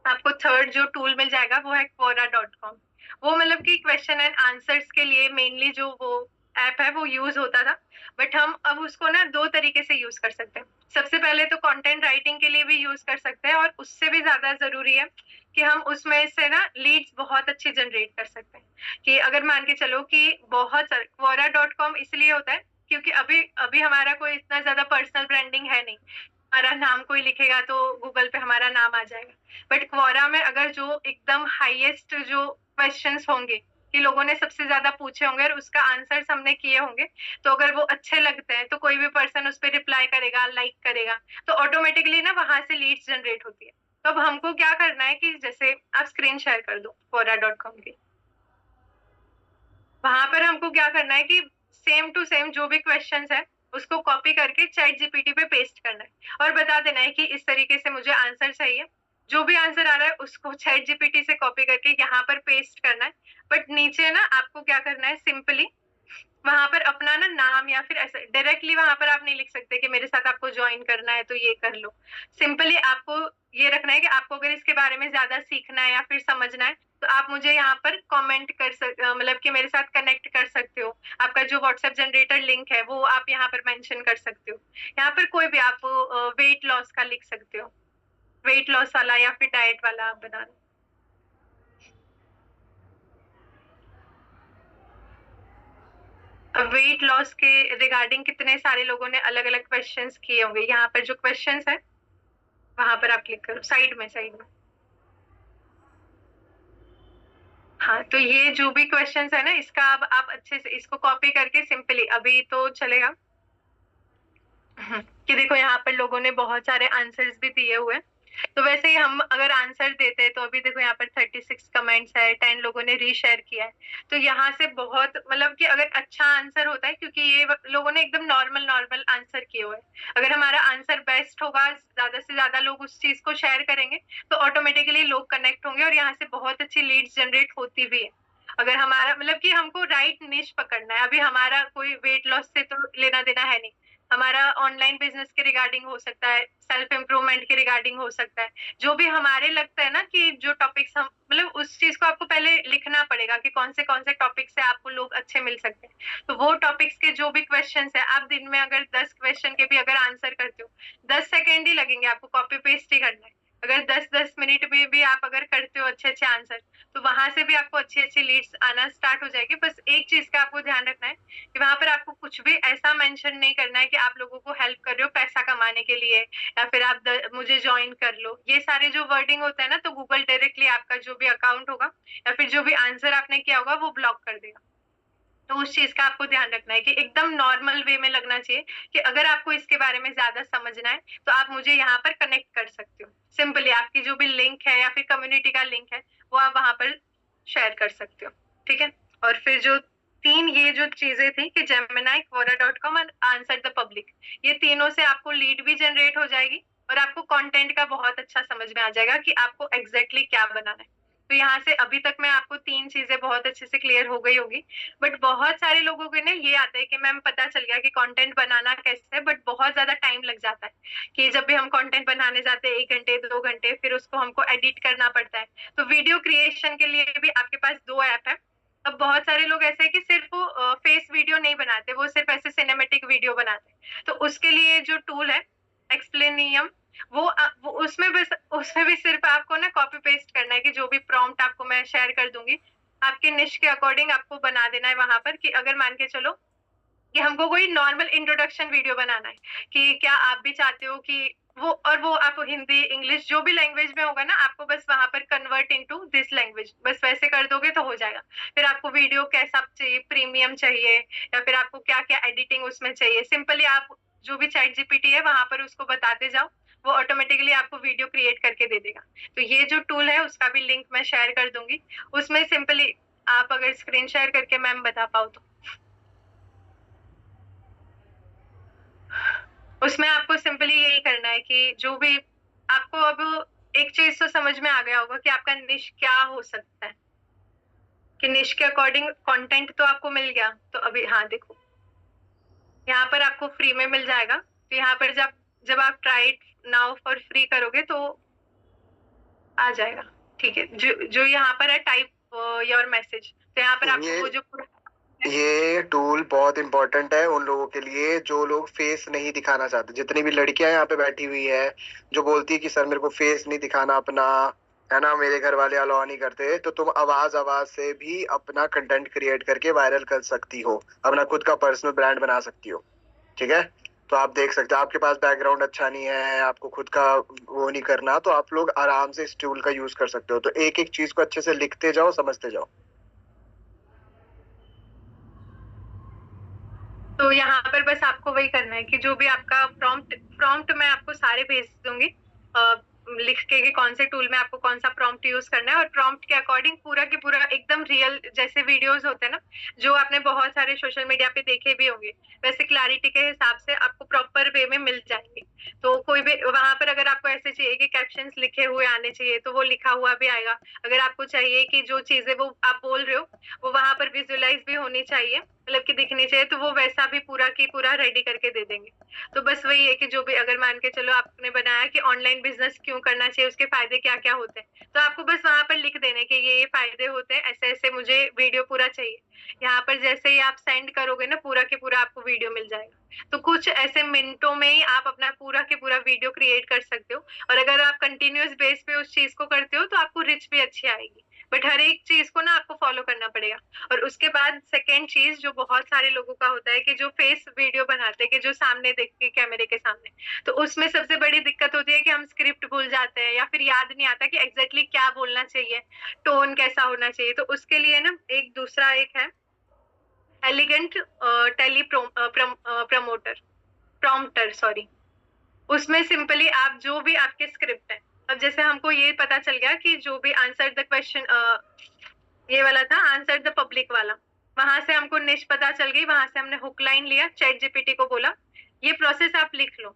आपको थर्ड जो टूल मिल जाएगा वो है quora.com। वो मतलब कि क्वेश्चन एंड आंसर्स के लिए मेनली जो वो ऐप है वो यूज होता था, बट हम अब उसको ना 2 तरीके से यूज कर सकते हैं। सबसे पहले तो कंटेंट राइटिंग के लिए भी यूज कर सकते हैं, और उससे भी ज्यादा जरूरी है कि हम उसमें से ना लीड्स बहुत अच्छी जनरेट कर सकते हैं। कि अगर मान के चलो कि बहुत quora.com इसलिए होता है क्योंकि अभी अभी हमारा कोई इतना ज्यादा पर्सनल ब्रांडिंग है नहीं, हमारा नाम कोई लिखेगा तो गूगल पे हमारा नाम आ जाएगा। बट क्वोरा में अगर जो एकदम हाईएस्ट जो क्वेश्चंस होंगे, कि लोगों ने सबसे ज्यादा पूछे होंगे और उसका आंसर हमने किए होंगे, तो अगर वो अच्छे लगते हैं तो कोई भी पर्सन उस पर रिप्लाई करेगा, लाइक करेगा, तो ऑटोमेटिकली ना वहां से लीड्स जनरेट होती है। तो अब हमको क्या करना है कि जैसे आप स्क्रीन शेयर कर दो quora.com की, वहां पर हमको क्या करना है कि सेम टू सेम जो भी क्वेश्चंस है उसको कॉपी करके चैट जीपीटी पे पेस्ट करना है, और बता देना है कि इस तरीके से मुझे आंसर चाहिए। जो भी आंसर आ रहा है उसको चैट जीपीटी से कॉपी करके यहाँ पर पेस्ट करना है। बट नीचे ना आपको क्या करना है, सिंपली वहां पर अपना ना नाम, या फिर ऐसे डायरेक्टली वहां पर आप नहीं लिख सकते कि मेरे साथ आपको ज्वाइन करना है तो ये कर लो। सिंपली आपको ये रखना है कि आपको अगर इसके बारे में ज्यादा सीखना है या फिर समझना है, तो आप मुझे यहाँ पर कमेंट मतलब कि मेरे साथ कनेक्ट कर सकते हो। आपका जो व्हाट्सएप जनरेटर लिंक है वो आप यहाँ पर मेंशन कर सकते हो। यहाँ पर कोई भी आप वेट लॉस का लिख सकते हो, वेट लॉस वाला या फिर डाइट वाला आप बना लो। वेट लॉस के रिगार्डिंग कितने सारे लोगों ने अलग अलग क्वेश्चंस किए होंगे। यहाँ पर जो क्वेश्चंस है वहां पर आप क्लिक करो, साइड में। हाँ, तो ये जो भी क्वेश्चंस है ना, इसका अब आप अच्छे से इसको कॉपी करके सिंपली अभी तो चलेगा कि देखो यहाँ पर लोगों ने बहुत सारे आंसर्स भी दिए हुए हैं। तो वैसे ही हम अगर आंसर देते हैं तो अभी देखो यहाँ पर 36 कमेंट्स है, 10 लोगों ने रीशेयर किया है। तो यहाँ से बहुत मतलब कि अगर अच्छा आंसर होता है, क्योंकि ये लोगों ने एकदम नॉर्मल नॉर्मल आंसर किए हुए हैं, अगर हमारा आंसर बेस्ट होगा, ज्यादा से ज्यादा लोग उस चीज को शेयर करेंगे, तो ऑटोमेटिकली लोग कनेक्ट होंगे और यहाँ से बहुत अच्छी लीड्स जनरेट होती भी है। अगर हमारा मतलब कि हमको राइट निश पकड़ना है, अभी हमारा कोई वेट लॉस से तो लेना देना है नहीं, हमारा ऑनलाइन बिजनेस के रिगार्डिंग हो सकता है, सेल्फ इम्प्रूवमेंट के रिगार्डिंग हो सकता है, जो भी हमारे लगता है ना कि जो टॉपिक्स हम मतलब उस चीज को आपको पहले लिखना पड़ेगा कि कौन से टॉपिक से आपको लोग अच्छे मिल सकते हैं। तो वो टॉपिक्स के जो भी क्वेश्चंस है, आप दिन में अगर 10 क्वेश्चन के भी अगर आंसर करते हो, 10 सेकेंड ही लगेंगे आपको, कॉपी पेस्ट ही करना है। अगर 10-10 मिनट में भी आप अगर करते हो अच्छे आंसर, तो वहां से भी आपको अच्छी लीड्स आना स्टार्ट हो जाएगी। बस एक चीज का आपको ध्यान रखना है कि वहां पर आपको कुछ भी ऐसा मेंशन नहीं करना है कि आप लोगों को हेल्प कर रहे हो पैसा कमाने के लिए, या फिर आप मुझे ज्वाइन कर लो। ये सारे जो वर्डिंग होता है ना, तो गूगल डायरेक्टली आपका जो भी अकाउंट होगा या फिर जो भी आंसर आपने किया होगा वो ब्लॉक कर देगा। तो उस चीज का आपको ध्यान रखना है कि एकदम नॉर्मल वे में लगना चाहिए कि अगर आपको इसके बारे में ज्यादा समझना है तो आप मुझे यहाँ पर कनेक्ट कर सकते हो। सिंपली आपकी जो भी लिंक है या फिर कम्युनिटी का लिंक है वो आप वहां पर शेयर कर सकते हो, ठीक है। और फिर जो ये जो चीजें थी कि जेमिनाई, quora.com और आंसर द पब्लिक, ये तीनों से आपको लीड भी जनरेट हो जाएगी और आपको कंटेंट का बहुत अच्छा समझ में आ जाएगा कि आपको एग्जैक्टली क्या बनाना है। तो यहाँ से अभी तक मैं आपको 3 चीजें बहुत अच्छे से क्लियर हो गई होगी। बट बहुत सारे लोगों को ना ये आता है कि मैम पता चल गया कि कंटेंट बनाना कैसे है, बट बहुत ज्यादा टाइम लग जाता है कि जब भी हम कंटेंट बनाने जाते हैं 1 घंटे 2 घंटे, फिर उसको हमको एडिट करना पड़ता है। तो वीडियो क्रिएशन के लिए भी आपके पास 2 ऐप है। अब बहुत सारे लोग ऐसे है कि सिर्फ वो फेस वीडियो नहीं बनाते, वो सिर्फ ऐसे सिनेमेटिक वीडियो बनाते हैं। तो उसके लिए जो टूल है एक्सप्लेनियम, वो उसमें भी सिर्फ आपको ना कॉपी पेस्ट करना है कि जो भी प्रॉम्प्ट आपको मैं शेयर कर दूंगी, आपके निश के अकॉर्डिंग आपको बना देना है वहां पर। कि अगर मान के चलो कि हमको कोई नॉर्मल इंट्रोडक्शन वीडियो बनाना है कि क्या आप भी चाहते हो कि वो आप हिंदी इंग्लिश जो भी लैंग्वेज में होगा ना, आपको बस वहां पर कन्वर्ट इनटू दिस लैंग्वेज, बस वैसे कर दोगे तो हो जाएगा। फिर आपको वीडियो कैसा चाहिए, प्रीमियम चाहिए या फिर आपको क्या क्या एडिटिंग उसमें चाहिए, सिंपली आप जो भी चैट जीपीटी है वहां पर उसको बताते जाओ, वो ऑटोमेटिकली आपको वीडियो क्रिएट करके दे देगा। तो ये जो टूल है उसका भी लिंक मैं शेयर कर दूंगी। उसमें सिंपली आप अगर स्क्रीन शेयर करके मैम बता पाओ तो, उसमें आपको सिंपली यही करना है कि जो भी आपको अब एक चीज तो समझ में आ गया होगा कि आपका निश क्या हो सकता है, कि निश के अकॉर्डिंग कंटेंट तो आपको मिल गया। तो अभी हाँ देखो, यहाँ पर आपको फ्री में मिल जाएगा। तो यहाँ पर जब आप try it now for free करोगे तो आ जाएगा, ठीक है। जो यहाँ पर है टाइप योर मैसेज, तो यहाँ पर आपको वो जो ये टूल बहुत इंपॉर्टेंट है उन लोगों के लिए जो लोग फेस नहीं दिखाना चाहते। जितनी भी लड़कियां यहाँ पे बैठी हुई है जो बोलती है कि सर मेरे को फेस नहीं दिखाना अपना, है ना, मेरे घर वाले अलाउ नहीं करते, तो तुम आवाज से भी अपना कंटेंट क्रिएट करके वायरल कर सकती हो, अपना खुद का पर्सनल ब्रांड बना सकती हो, ठीक है। तो आप देख सकते हो आपके पास बैकग्राउंड अच्छा नहीं है, आपको खुद का वो नहीं करना, तो आप लोग आराम से इस टूल का यूज कर सकते हो। तो एक एक चीज को अच्छे से लिखते जाओ, समझते जाओ। तो यहाँ पर बस आपको वही करना है कि जो भी आपका प्रॉम्प्ट मैं आपको सारे भेज दूंगी लिख के कि कौन से टूल में आपको कौन सा प्रॉम्प्ट यूज करना है, और प्रॉम्प्ट के अकॉर्डिंग पूरा के पूरा एकदम रियल जैसे वीडियोस होते हैं ना, जो आपने बहुत सारे सोशल मीडिया पे देखे भी होंगे, वैसे क्लैरिटी के हिसाब से आपको प्रॉपर वे में मिल जाएंगे। तो कोई भी वहां पर अगर आपको ऐसे चाहिए कि कैप्शंस लिखे हुए आने चाहिए तो वो लिखा हुआ भी आएगा। अगर आपको चाहिए कि जो चीजें वो आप बोल रहे हो वो वहां पर विजुअलाइज भी होनी चाहिए, मतलब कि दिखनी चाहिए, तो वो वैसा भी पूरा की पूरा रेडी करके दे देंगे। तो बस वही है कि जो भी अगर मान के चलो आपने बनाया कि ऑनलाइन बिजनेस क्यों करना चाहिए, उसके फायदे क्या क्या होते हैं, तो आपको बस वहां पर लिख देने कि ये फायदे होते हैं, ऐसे ऐसे मुझे वीडियो पूरा चाहिए। यहाँ पर जैसे ही आप सेंड करोगे ना पूरा के पूरा आपको वीडियो मिल जाएगा। तो कुछ ऐसे मिनटों में ही आप अपना पूरा के पूरा वीडियो क्रिएट कर सकते हो। और अगर आप कंटिन्यूअस बेस पे उस चीज को करते हो तो आपको रिच भी अच्छी आएगी। बट हर एक चीज को ना आपको फॉलो करना पड़ेगा। और उसके बाद सेकेंड चीज जो बहुत सारे लोगों का होता है कि जो फेस वीडियो बनाते हैं कि जो सामने देख के कैमरे के सामने, तो उसमें सबसे बड़ी दिक्कत होती है कि हम स्क्रिप्ट भूल जाते हैं या फिर याद नहीं आता कि एग्जैक्टली क्या बोलना चाहिए, टोन कैसा होना चाहिए। तो उसके लिए ना एक दूसरा एक है elegant tele promoter prompter sorry. उसमें सिंपली आप जो भी आपके स्क्रिप्ट है, अब जैसे हमको ये पता चल गया कि जो भी आंसर द क्वेश्चन ये वाला था आंसर द पब्लिक वाला, वहां से हमको निश पता चल गई, वहां से हमने हुक लाइन लिया, चैट जीपीटी को बोला ये प्रोसेस आप लिख लो।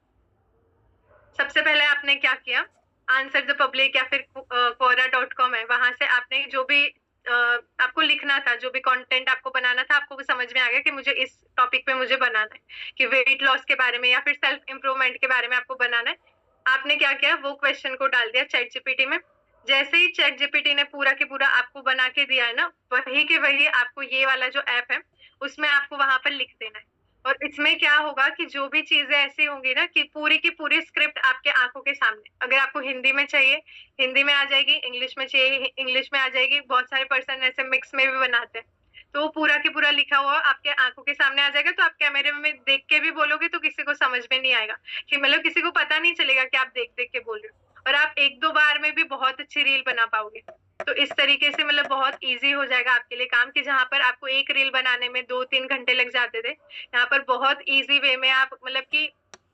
सबसे पहले आपने क्या किया, आंसर द पब्लिक या फिर quora.com है, वहां से आपने जो भी आपको लिखना था, जो भी कंटेंट आपको बनाना था, आपको वो समझ में आ गया कि मुझे इस टॉपिक पे मुझे बनाना है, कि वेट लॉस के बारे में या फिर सेल्फ इम्प्रूवमेंट के बारे में आपको बनाना है। आपने क्या किया, वो क्वेश्चन को डाल दिया चैट जीपीटी में। जैसे ही चैट जीपीटी ने पूरा के पूरा आपको बना के दिया है ना, वही के वही आपको ये वाला जो ऐप है उसमें आपको वहां पर लिख देना है। और इसमें क्या होगा कि जो भी चीजें ऐसी होंगी ना, कि पूरी की पूरी स्क्रिप्ट आपके आंखों के सामने, अगर आपको हिंदी में चाहिए हिंदी में आ जाएगी, इंग्लिश में चाहिए इंग्लिश में आ जाएगी। बहुत सारे पर्सन ऐसे मिक्स में भी बनाते हैं, तो वो पूरा की पूरा लिखा हुआ आपके आंखों के सामने आ जाएगा। तो आप कैमरे में देख के भी बोलोगे तो किसी को समझ में नहीं आएगा, कि मतलब किसी को पता नहीं चलेगा कि आप देख देख के बोल रहे हो। और आप एक दो बार में भी बहुत अच्छी रील बना पाओगे। तो इस तरीके से मतलब बहुत इजी हो जाएगा आपके लिए काम, कि जहां पर आपको एक रील बनाने में 2-3 घंटे लग जाते थे, यहाँ पर बहुत इजी वे में आप मतलब कि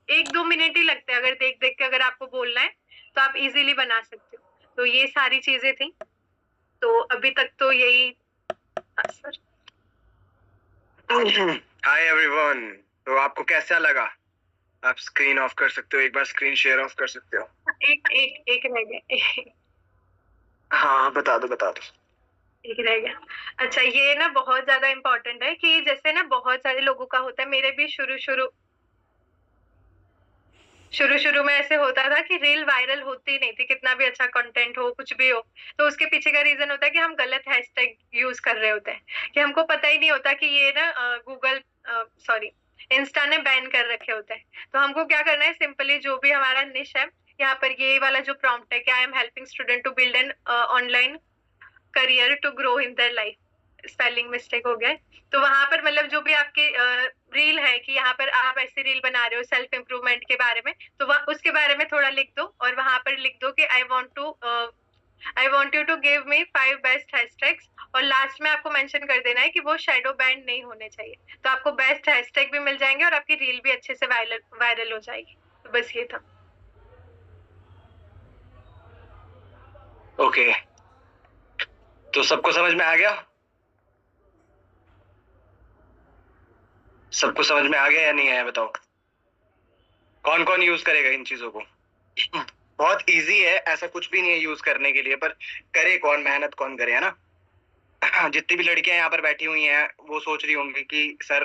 1-2 मिनट ही लगते हैं, अगर देख देख के अगर आपको बोलना है तो आप इजीली बना सकते हो। तो ये सारी चीजें थी, तो अभी तक तो यही था सर। हाय एवरीवन, तो आपको कैसा लगा? आप स्क्रीन ऑफ कर सकते हो, एक बार स्क्रीन शेयर ऑफ कर सकते हो। एक रह गया। हाँ बता दो एक रह गया। अच्छा, ये ना बहुत ज्यादा इम्पोर्टेंट है, कि जैसे ना बहुत सारे लोगों का होता है, मेरे भी शुरू में ऐसे होता था कि रील वायरल होती नहीं थी, कितना भी अच्छा कंटेंट हो, कुछ भी हो। तो उसके पीछे का रीजन होता है कि हम गलत हैशटैग यूज कर रहे होते हैं, कि हमको पता ही नहीं होता कि ये ना गूगल सॉरी इंस्टा ने बैन कर रखे होते हैं। तो हमको क्या करना है, सिंपली जो भी हमारा निश है, यहाँ पर ये वाला जो प्रॉम्प्ट है कि I am helping student to build an online career to grow in their life, spelling mistake हो गया है। तो वहां पर मतलब जो भी आपके रील है, कि यहाँ पर आप ऐसी रील बना रहे हो सेल्फ इम्प्रूवमेंट के बारे में, तो उसके बारे में थोड़ा लिख दो, और वहां पर लिख दो कि I want you to give me 5 best hashtags, और लास्ट में आपको मेंशन कर देना है कि वो शैडो बैंड नहीं होने चाहिए। तो आपको बेस्ट हैशटैग भी मिल जाएंगे और आपकी रील भी अच्छे से वायरल हो जाएगी। तो बस ये था। ओके, तो सबको समझ में आ गया? सबको समझ में आ गया या नहीं आया बताओ? कौन कौन यूज करेगा इन चीजों को? बहुत इजी है, ऐसा कुछ भी नहीं है यूज करने के लिए, पर करे कौन, मेहनत कौन करे, है ना? जितनी भी लड़कियां यहाँ पर बैठी हुई हैं वो सोच रही होंगी कि सर,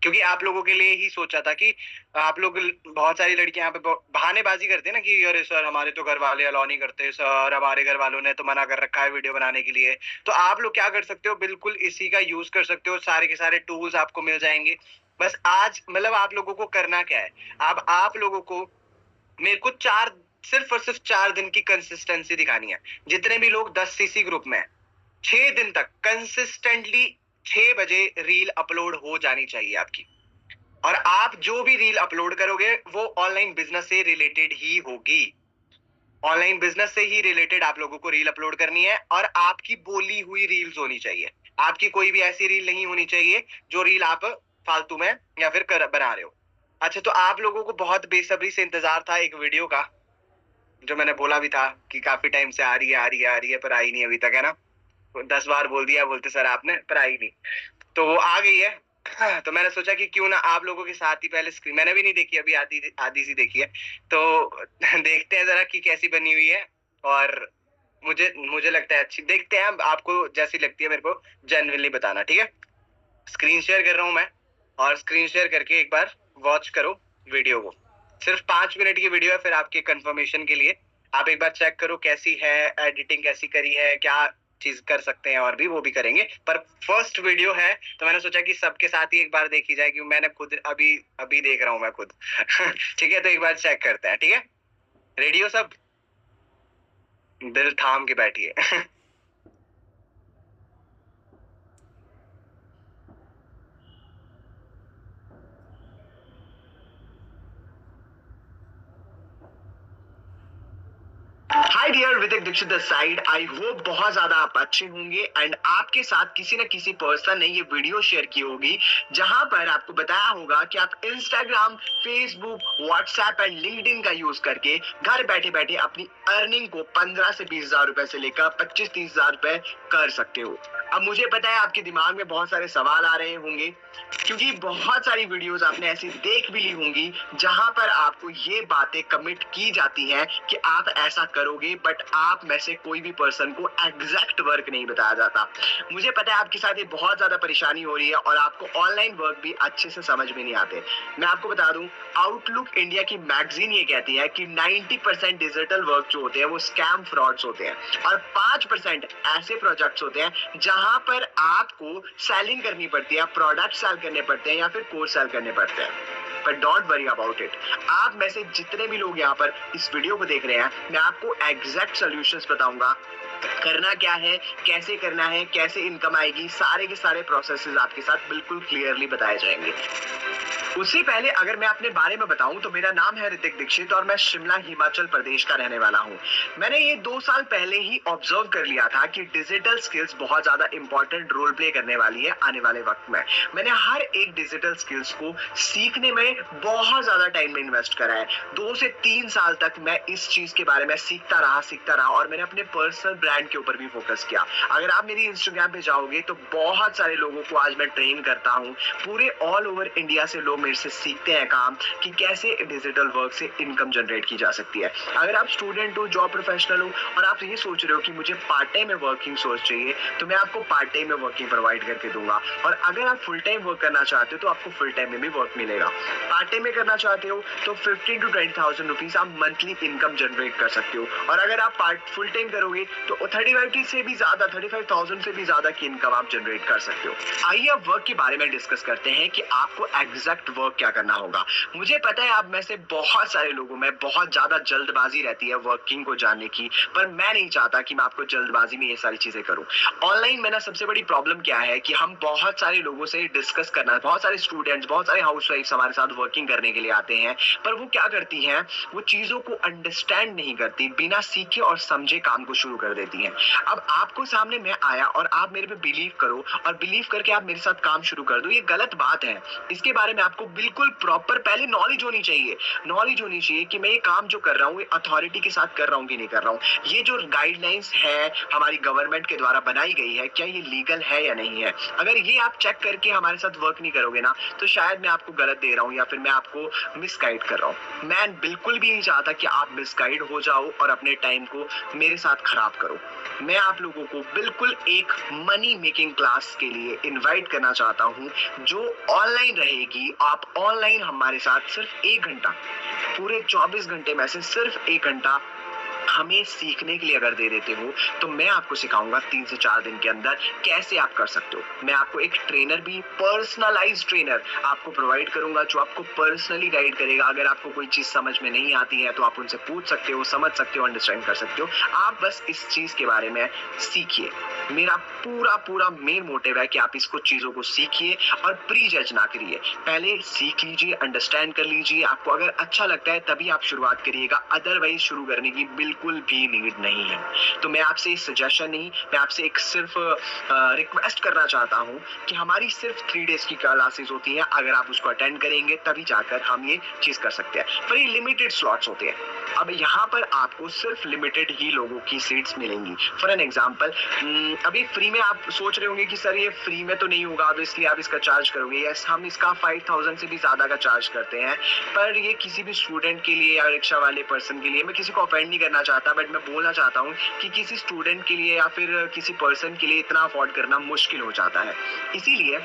क्योंकि आप लोगों के लिए ही सोचा था कि आप लोग, बहुत सारी लड़कियां यहाँ पे बहानेबाजी करते हैं ना कि अरे सर हमारे तो घर वाले अलाउ नहीं करते, सर हमारे घर वालों ने तो मना कर रखा है वीडियो बनाने के लिए। तो आप लोग क्या कर सकते हो, बिल्कुल इसी का यूज कर सकते हो, सारे के सारे टूल्स आपको मिल जाएंगे। बस आज मतलब आप लोगों को करना क्या है, अब आप लोगों को मेरे को सिर्फ और सिर्फ 4 दिन की कंसिस्टेंसी दिखानी है। जितने भी लोग 10 सीसी ग्रुप में 6 दिन तक कंसिस्टेंटली 6 बजे रील अपलोड हो जानी चाहिए आपकी। और आप जो भी रील अपलोड करोगे वो ऑनलाइन बिजनेस से रिलेटेड ही होगी, ऑनलाइन बिजनेस से ही रिलेटेड आप लोगों को रील अपलोड करनी है। और आपकी बोली हुई रील्स होनी चाहिए, आपकी कोई भी ऐसी रील नहीं होनी चाहिए जो रील आप फालतू में या फिर बना रहे हो। अच्छा, तो आप लोगों को बहुत बेसब्री से इंतजार था एक वीडियो का, जो मैंने बोला भी था कि काफी टाइम से आ रही है पर आई नहीं अभी तक, है ना? 10 बार बोल दिया बोलते सर आपने, पर आई नहीं, तो वो आ गई है। तो मैंने सोचा कि क्यों ना आप लोगों के साथ ही पहले स्क्रीन, मैंने भी नहीं देखी अभी, आधी सी देखी है, तो देखते हैं जरा कि कैसी बनी हुई है। और मुझे लगता है अच्छी, देखते हैं आपको जैसी लगती है मेरे को जेन्युइनली बताना, ठीक है? स्क्रीन शेयर कर रहा हूं मैं, और स्क्रीन शेयर करके एक बार वॉच करो वीडियो को। सिर्फ 5 मिनट की वीडियो है, फिर आपके कंफर्मेशन के लिए आप एक बार चेक करो कैसी है, एडिटिंग कैसी करी है, क्या चीज कर सकते हैं, और भी वो भी करेंगे। पर फर्स्ट वीडियो है तो मैंने सोचा कि सबके साथ ही एक बार देखी जाए, क्योंकि मैंने खुद अभी देख रहा हूँ मैं खुद। ठीक है, तो एक बार चेक करते हैं, ठीक है? रेडी हो सब? दिल थाम के बैठिए। Hi dear, Vidik Dixit the side. I hope बहुत ज्यादा आप अच्छे होंगे एंड आपके साथ किसी न किसी पर्सन ने ये वीडियो शेयर की होगी, जहां पर आपको बताया होगा कि आप Instagram, Facebook, WhatsApp and LinkedIn का यूज करके घर बैठे बैठे अपनी अर्निंग को 15 से 20 हजार रुपए से लेकर 25-30 हजार रुपए कर सकते हो। अब मुझे पता है आपके दिमाग में बहुत सारे सवाल आ रहे होंगे, क्योंकि बहुत सारी वीडियोस आपने ऐसी देख भी ली होंगी जहां पर आपको ये बातें कमिट की जाती हैं कि आप ऐसा करोगे, बट आप में से कोई भी पर्सन को एग्जैक्ट वर्क नहीं बताया जाता। मुझे पता है आपके साथ ये बहुत ज्यादा परेशानी हो रही है और आपको ऑनलाइन वर्क भी अच्छे से समझ में नहीं आते। मैं आपको बता दूं, आउटलुक इंडिया की मैगजीन ये कहती है कि 90% डिजिटल वर्क जो होते हैं वो स्कैम फ्रॉड्स होते हैं और 5% ऐसे प्रोजेक्ट्स होते हैं जहां पर आपको सेलिंग करनी पड़ती है, प्रोडक्ट सेल करने पड़ते हैं या फिर कोर्स सेल करने पड़ते हैं। But don't worry about it. आप में से जितने भी लोग यहाँ पर इस वीडियो को देख रहे हैं, मैं आपको एग्जैक्ट सॉल्यूशंस बताऊंगा। करना क्या है, कैसे करना है, कैसे इनकम आएगी, सारे के सारे प्रोसेसेस आपके साथ बिल्कुल क्लियरली बताए जाएंगे। उससे पहले अगर मैं अपने बारे में बताऊं तो मेरा नाम है ऋतिक दीक्षित और मैं शिमला हिमाचल प्रदेश का रहने वाला हूं। मैंने ये 2 साल पहले ही ऑब्जर्व कर लिया था कि डिजिटल स्किल्स बहुत ज्यादा इंपॉर्टेंट रोल प्ले करने वाली है आने वाले वक्त में। मैंने हर एक डिजिटल स्किल्स को सीखने में बहुत ज्यादा टाइम इन्वेस्ट करा है। 2 से 3 साल तक मैं इस चीज के बारे में सीखता रहा और मैंने अपने पर्सनल ब्रांड के ऊपर भी फोकस किया। अगर आप मेरी इंस्टाग्राम पे जाओगे तो बहुत सारे लोगों को आज मैं ट्रेन करता हूँ। पूरे ऑल ओवर इंडिया से लोग मेरे से सीखते हैं काम कि कैसे डिजिटल वर्क से इनकम जनरेट की जा सकती है। अगर आप स्टूडेंट हो, जॉब प्रोफेशनल हो और आप ये सोच रहे हो कि मुझे पार्ट टाइम में वर्किंग सोर्स चाहिए, तो मैं आपको पार्ट टाइम में वर्किंग प्रोवाइड करके दूंगा। और अगर आप फुल टाइम वर्क करना चाहते हो तो आपको फुल टाइम में भी वर्क मिलेगा। पार्ट टाइम में करना चाहते हो तो 15 to 20,000 रुपीज आप मंथली इनकम जनरेट कर सकते हो। और अगर आप फुल टाइम करोगे तो 35 से भी ज्यादा, 35,000 से भी ज्यादा की इनकम आप जनरेट कर सकते हो। आइए अब वर्क के बारे में डिस्कस करते हैं कि आपको एग्जैक्ट वर्क क्या करना होगा। मुझे पता है आप में से बहुत सारे लोगों में बहुत ज्यादा जल्दबाजी रहती है वर्किंग को जानने की, पर मैं नहीं चाहता कि मैं आपको जल्दबाजी में ये सारी चीजें करूं। ऑनलाइन में ना सबसे बड़ी प्रॉब्लम क्या है कि हम बहुत सारे लोगों से डिस्कस करना, बहुत सारे स्टूडेंट्स, बहुत सारे हाउसवाइफ्स हमारे साथ वर्किंग करने के लिए आते हैं, पर वो क्या करती हैं, वो चीजों को अंडरस्टैंड नहीं करती, बिना सीखे और समझे काम को शुरू कर देती हैं। अब आपको सामने मैं आया और आप मेरे पे बिलीव करो और बिलीव करके आप मेरे साथ काम शुरू कर दो, ये गलत बात है। इसके बारे में आपको बिल्कुल प्रॉपर पहले नॉलेज होनी चाहिए कि मैं ये काम जो कर रहा हूँ ये अथॉरिटी के साथ कर रहा हूँ कि नहीं कर रहा हूँ। ये जो गाइडलाइंस है हमारी गवर्नमेंट के द्वारा बनाई गई है, क्या ये लीगल है या नहीं है। अगर ये आप चेक करके हमारे साथ वर्क नहीं करोगे ना, तो शायद मैं आपको गलत दे रहा हूँ या फिर मैं आपको मिसगाइड कर रहा हूँ। मैं बिल्कुल भी नहीं चाहता कि आप मिसगाइड हो जाओ और अपने टाइम को मेरे साथ खराब करो। मैं आप लोगों को बिल्कुल एक मनी मेकिंग क्लास के लिए इनवाइट करना चाहता हूं जो ऑनलाइन रहेगी। आप ऑनलाइन हमारे साथ सिर्फ 1 घंटा, पूरे 24 घंटे में से सिर्फ 1 घंटा हमें सीखने के लिए अगर दे देते हो तो मैं आपको सिखाऊंगा 3 से 4 दिन के अंदर कैसे आप कर सकते हो। मैं आपको एक ट्रेनर भी, पर्सनलाइज्ड ट्रेनर आपको प्रोवाइड करूंगा जो आपको पर्सनली गाइड करेगा। अगर आपको कोई चीज समझ में नहीं आती है तो आप उनसे पूछ सकते हो, समझ सकते हो, अंडरस्टैंड कर सकते हो। आप बस इस चीज के बारे में सीखिए। मेरा पूरा मेन मोटिव है कि आप इसको चीजों को सीखिए और प्री जज ना करिए। पहले सीख लीजिए, अंडरस्टैंड कर लीजिए। आपको अगर अच्छा लगता है तभी आप शुरुआत करिएगा, अदरवाइज शुरू करने की बिल्कुल भी नीड नहीं है। तो मैं आपसे सजेशन नहीं, मैं आपसे एक सिर्फ रिक्वेस्ट करना चाहता हूं कि हमारी सिर्फ 3 डेज की क्लासेस होती है। अगर आप उसको अटेंड करेंगे तभी जाकर हम ये चीज कर सकते हैं, पर ये लिमिटेड स्लॉट्स होते हैं। अब यहाँ पर आपको सिर्फ लिमिटेड ही लोगों की सीट्स मिलेंगी। फॉर एन एग्जाम्पल, अभी फ्री में आप सोच रहे होंगे कि सर ये फ्री में तो नहीं होगा तो इसलिए आप इसका चार्ज करोगे। यस, हम इसका 5,000 से भी ज्यादा का चार्ज करते हैं, पर ये किसी भी स्टूडेंट के लिए या रिक्शा वाले पर्सन के लिए, मैं किसी को ऑफेंड नहीं करना चाहता, बट मैं बोलना चाहता हूँ कि किसी स्टूडेंट के लिए या फिर किसी पर्सन के लिए इतना अफोर्ड करना मुश्किल हो जाता है। इसीलिए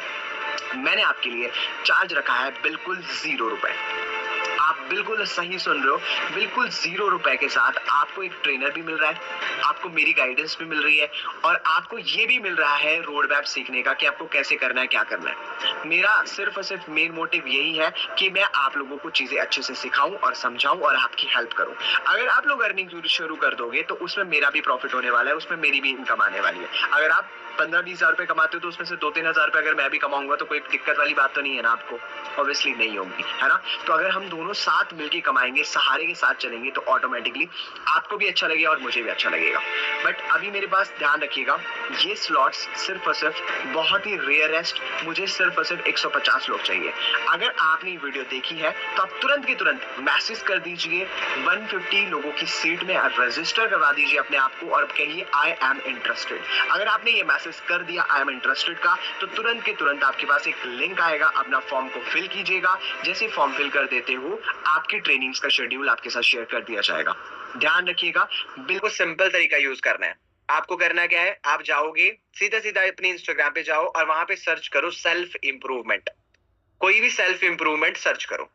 मैंने आपके लिए चार्ज रखा है बिल्कुल 0 रुपए। आप बिल्कुल सही सुन रहे हो, बिल्कुल 0 रुपए के साथ आपको एक ट्रेनर भी मिल रहा है, आपको मेरी गाइडेंस भी मिल रही है और आपको ये भी मिल रहा है रोड मैप सीखने का कि आपको कैसे करना है, क्या करना है। मेरा सिर्फ और सिर्फ मेन मोटिव यही है कि मैं आप लोगों को चीजें अच्छे से सिखाऊं और समझाऊं और आपकी हेल्प करूं। अगर आप लोग अर्निंग शुरू कर दोगे तो उसमें मेरा भी प्रॉफिट होने वाला है, उसमें मेरी भी इनकम आने वाली है। अगर आप 15-20 हजार रुपए कमाते हो तो उसमें से 2-3 हजार रुपए अगर मैं भी कमाऊंगा तो कोई दिक्कत वाली बात तो नहीं है ना आपको, ऑब्वियसली नहीं होगी, है ना। तो अगर हम दोनों साथ साथ मिलके कमाएंगे, सहारे के साथ चलेंगे, तो ऑटोमेटिकली आपको भी अच्छा लगेगा और मुझे भी अच्छा लगेगा। बट अभी मेरे पास ध्यान रखिएगा, ये स्लॉट्स सिर्फ और सिर्फ बहुत ही रेयरेस्ट, मुझे सिर्फ और सिर्फ 150 लोग चाहिए। अगर आपने ये वीडियो देखी है तो आप तुरंत के तुरंत मैसेज कर दीजिए 150 लोगों की सीट में, रजिस्टर करवा दीजिए अपने आप को और कहिए आई एम इंटरेस्टेड। अगर आपने ये मैसेज कर दिया आई एम इंटरेस्टेड का, तो तुरंत के तुरंत आपके पास एक लिंक आएगा, अपना फॉर्म को फिल कीजिएगा। जैसे फॉर्म फिल कर देते हो, आपकी ट्रेनिंग्स का शेड्यूल आपके साथ शेयर कर दिया जाएगा। ध्यान रखिएगा, बिल्कुल सिंपल तरीका यूज करना है। आपको करना क्या है, आप जाओगे सीधा सीधा अपने इंस्टाग्राम पे जाओ और वहां पे सर्च करो सेल्फ इंप्रूवमेंट, कोई भी सेल्फ इंप्रूवमेंट सर्च करो।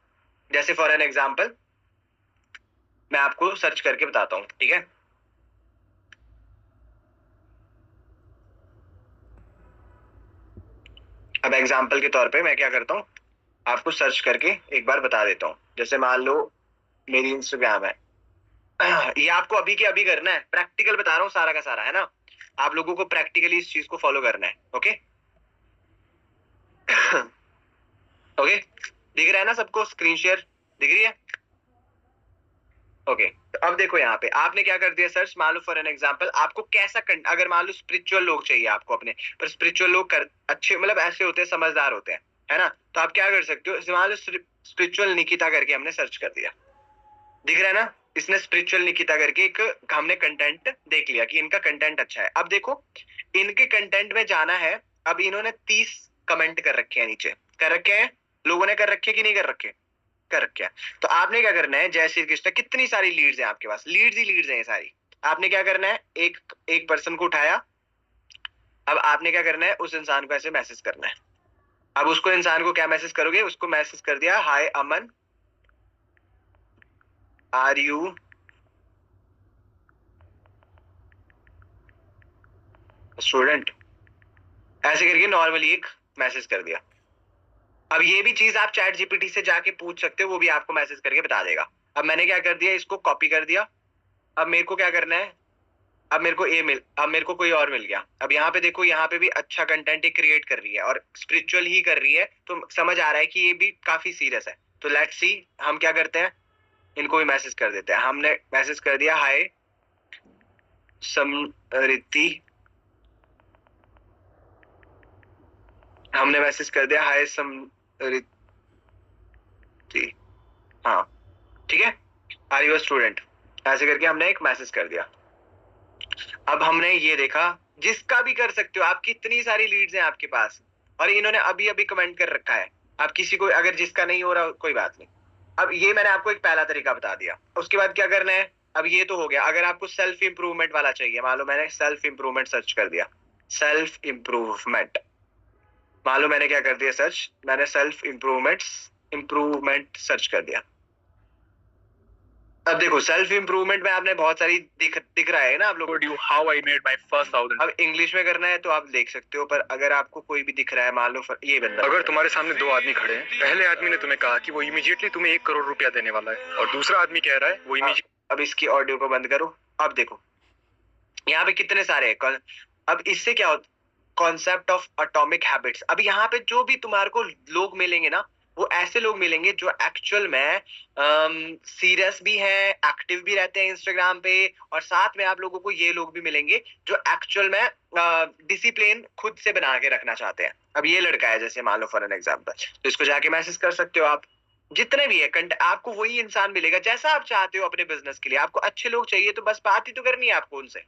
जैसे फॉर एन एग्जांपल मैं आपको सर्च करके बताता हूं, ठीक है। अब एग्जांपल के तौर पे मैं क्या करता हूं, आपको सर्च करके एक बार बता देता हूं। जैसे मान लो मेरी इंस्टाग्राम है, ये आपको अभी के अभी करना है, प्रैक्टिकल बता रहा हूँ सारा का सारा, है ना। आप लोगों को प्रैक्टिकली इस चीज को फॉलो करना है, ओके। ओके, दिख रहा है ना सबको, स्क्रीन शेयर दिख रही है, ओके। तो अब देखो यहाँ पे आपने क्या कर दिया सर्च, मान लो फॉर एन एग्जांपल आपको कैसा अगर मान लो स्पिरिचुअल लोग चाहिए आपको अपने, पर स्पिरिचुअल लोग अच्छे मतलब ऐसे होते हैं, समझदार होते हैं, है ना। तो आप क्या कर सकते हो, मान लो स्पिरिचुअल निकिता करके हमने सर्च कर दिया, दिख रहा है ना, इसने स्पिरिचुअल निकिता करके एक हमने कंटेंट देख लिया कि इनका कंटेंट अच्छा है। अब देखो इनके कंटेंट में जाना है, अब इन्होंने 30 कमेंट कर रखे हैं, नीचे कर रखे हैं लोगों ने, कर रखे कि नहीं कर रखे, कर रखे हैं। तो आपने क्या करना है, जय श्री कृष्ण, कितनी सारी लीड्स हैं आपके पास, लीड्स ही लीड्स हैं ये सारी। आपने क्या करना है, एक पर्सन को उठाया, अब आपने क्या करना है, उस इंसान को ऐसे मैसेज करना है। अब उसको इंसान को क्या मैसेज करोगे, उसको मैसेज कर दिया, हाय अमन आर यू स्टूडेंट, ऐसे करके नॉर्मली एक मैसेज कर दिया। अब ये भी चीज आप चैट जीपीटी से जाके पूछ सकते हो, वो भी आपको मैसेज करके बता देगा। अब मैंने क्या कर दिया, इसको कॉपी कर दिया। अब मेरे को क्या करना है, अब मेरे को कोई और मिल गया। अब यहाँ पे देखो, यहाँ पे भी अच्छा कंटेंट क्रिएट कर रही है और स्पिरिचुअल ही कर रही है, तो समझ आ रहा है कि ये भी काफी सीरियस है। तो लेट्स सी हम क्या करते हैं, इनको भी मैसेज कर देते हैं। हमने मैसेज कर दिया, हाय समृति, हमने मैसेज कर दिया हाय समृति, हाँ ठीक है, आर यू अ स्टूडेंट, ऐसे करके हमने एक मैसेज कर दिया। अब हमने ये देखा, जिसका भी कर सकते हो आप, कितनी सारी लीड्स हैं आपके पास, और इन्होंने अभी अभी कमेंट कर रखा है। आप किसी को, अगर जिसका नहीं हो रहा कोई बात नहीं। अब ये मैंने आपको एक पहला तरीका बता दिया। उसके बाद क्या करना है, अब ये तो हो गया। अगर आपको सेल्फ इंप्रूवमेंट वाला चाहिए, मान लो मैंने सेल्फ इंप्रूवमेंट सर्च कर दिया, सेल्फ इंप्रूवमेंट, मान लो मैंने क्या कर दिया सर्च, मैंने सेल्फ इंप्रूवमेंट सर्च कर दिया। अब देखो सेल्फ इंप्रूवमेंट में आपने बहुत सारी दिख रहा है ना आप लोगों को, how I made my first 1000। अब इंग्लिश में करना है तो आप देख सकते हो, पर अगर आपको कोई भी दिख रहा है, मान लो ये बंदा, अगर तुम्हारे सामने दो आदमी खड़े हैं, पहले आदमी ने तुम्हें कहा कि वो इमीडिएटली तुम्हें 1 करोड़ रुपया देने वाला है, और दूसरा आदमी कह रहा है वो इमीडिएट। अब इसकी ऑडियो को बंद करो। अब देखो यहाँ पे कितने सारे हैं। अब इससे क्या होता, कॉन्सेप्ट ऑफ एटॉमिक हैबिट्स। अब यहाँ पे जो भी तुम्हारे को लोग मिलेंगे ना, वो ऐसे लोग मिलेंगे जो एक्चुअल में सीरियस भी है, एक्टिव भी रहते हैं इंस्टाग्राम पे, और साथ में आप लोगों को ये लोग भी मिलेंगे जो एक्चुअल में डिसिप्लिन खुद से बना के रखना चाहते हैं। अब ये लड़का है, जैसे मान लो फॉर एन एग्जांपल, तो इसको जाके मैसेज कर सकते हो आप। जितने भी है आपको वही इंसान मिलेगा जैसा आप चाहते हो अपने बिजनेस के लिए। आपको अच्छे लोग चाहिए तो बस बात ही तो करनी है आपको उनसे,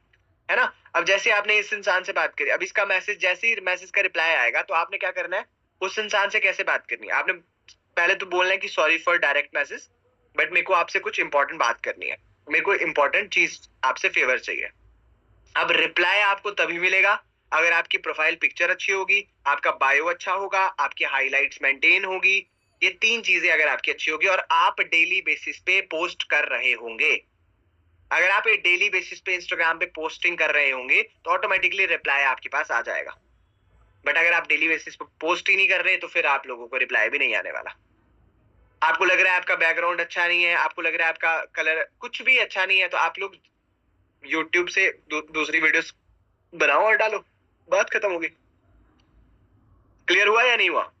है ना। अब जैसे आपने इस इंसान से बात करी, अब इसका मैसेज, जैसे ही मैसेज का रिप्लाई आएगा तो आपने क्या करना है, उस इंसान से कैसे बात करनी है। आपने पहले तो बोलना है कि sorry for direct message, but मेरे को आपसे कुछ इंपॉर्टेंट बात करनी है, मेरे को इंपॉर्टेंट चीज आपसे फेवर चाहिए। अब रिप्लाई आपको तभी मिलेगा अगर आपकी प्रोफाइल पिक्चर अच्छी होगी, आपका बायो अच्छा होगा, आपकी हाईलाइट्स मेंटेन होगी, ये 3 चीजें अगर आपकी अच्छी होगी, और आप डेली बेसिस पे पोस्ट कर रहे होंगे। अगर आप डेली बेसिस पे इंस्टाग्राम पे पोस्टिंग कर रहे होंगे तो ऑटोमेटिकली रिप्लाई आपके पास आ जाएगा। बट अगर आप डेली बेसिस पे पोस्ट ही नहीं कर रहे तो फिर आप लोगों को रिप्लाई भी नहीं आने वाला। आपको लग रहा है आपका बैकग्राउंड अच्छा नहीं है, आपको लग रहा है आपका कलर कुछ भी अच्छा नहीं है, तो आप लोग यूट्यूब से दूसरी वीडियोस बनाओ और डालो, बात खत्म होगी। क्लियर हुआ या नहीं हुआ,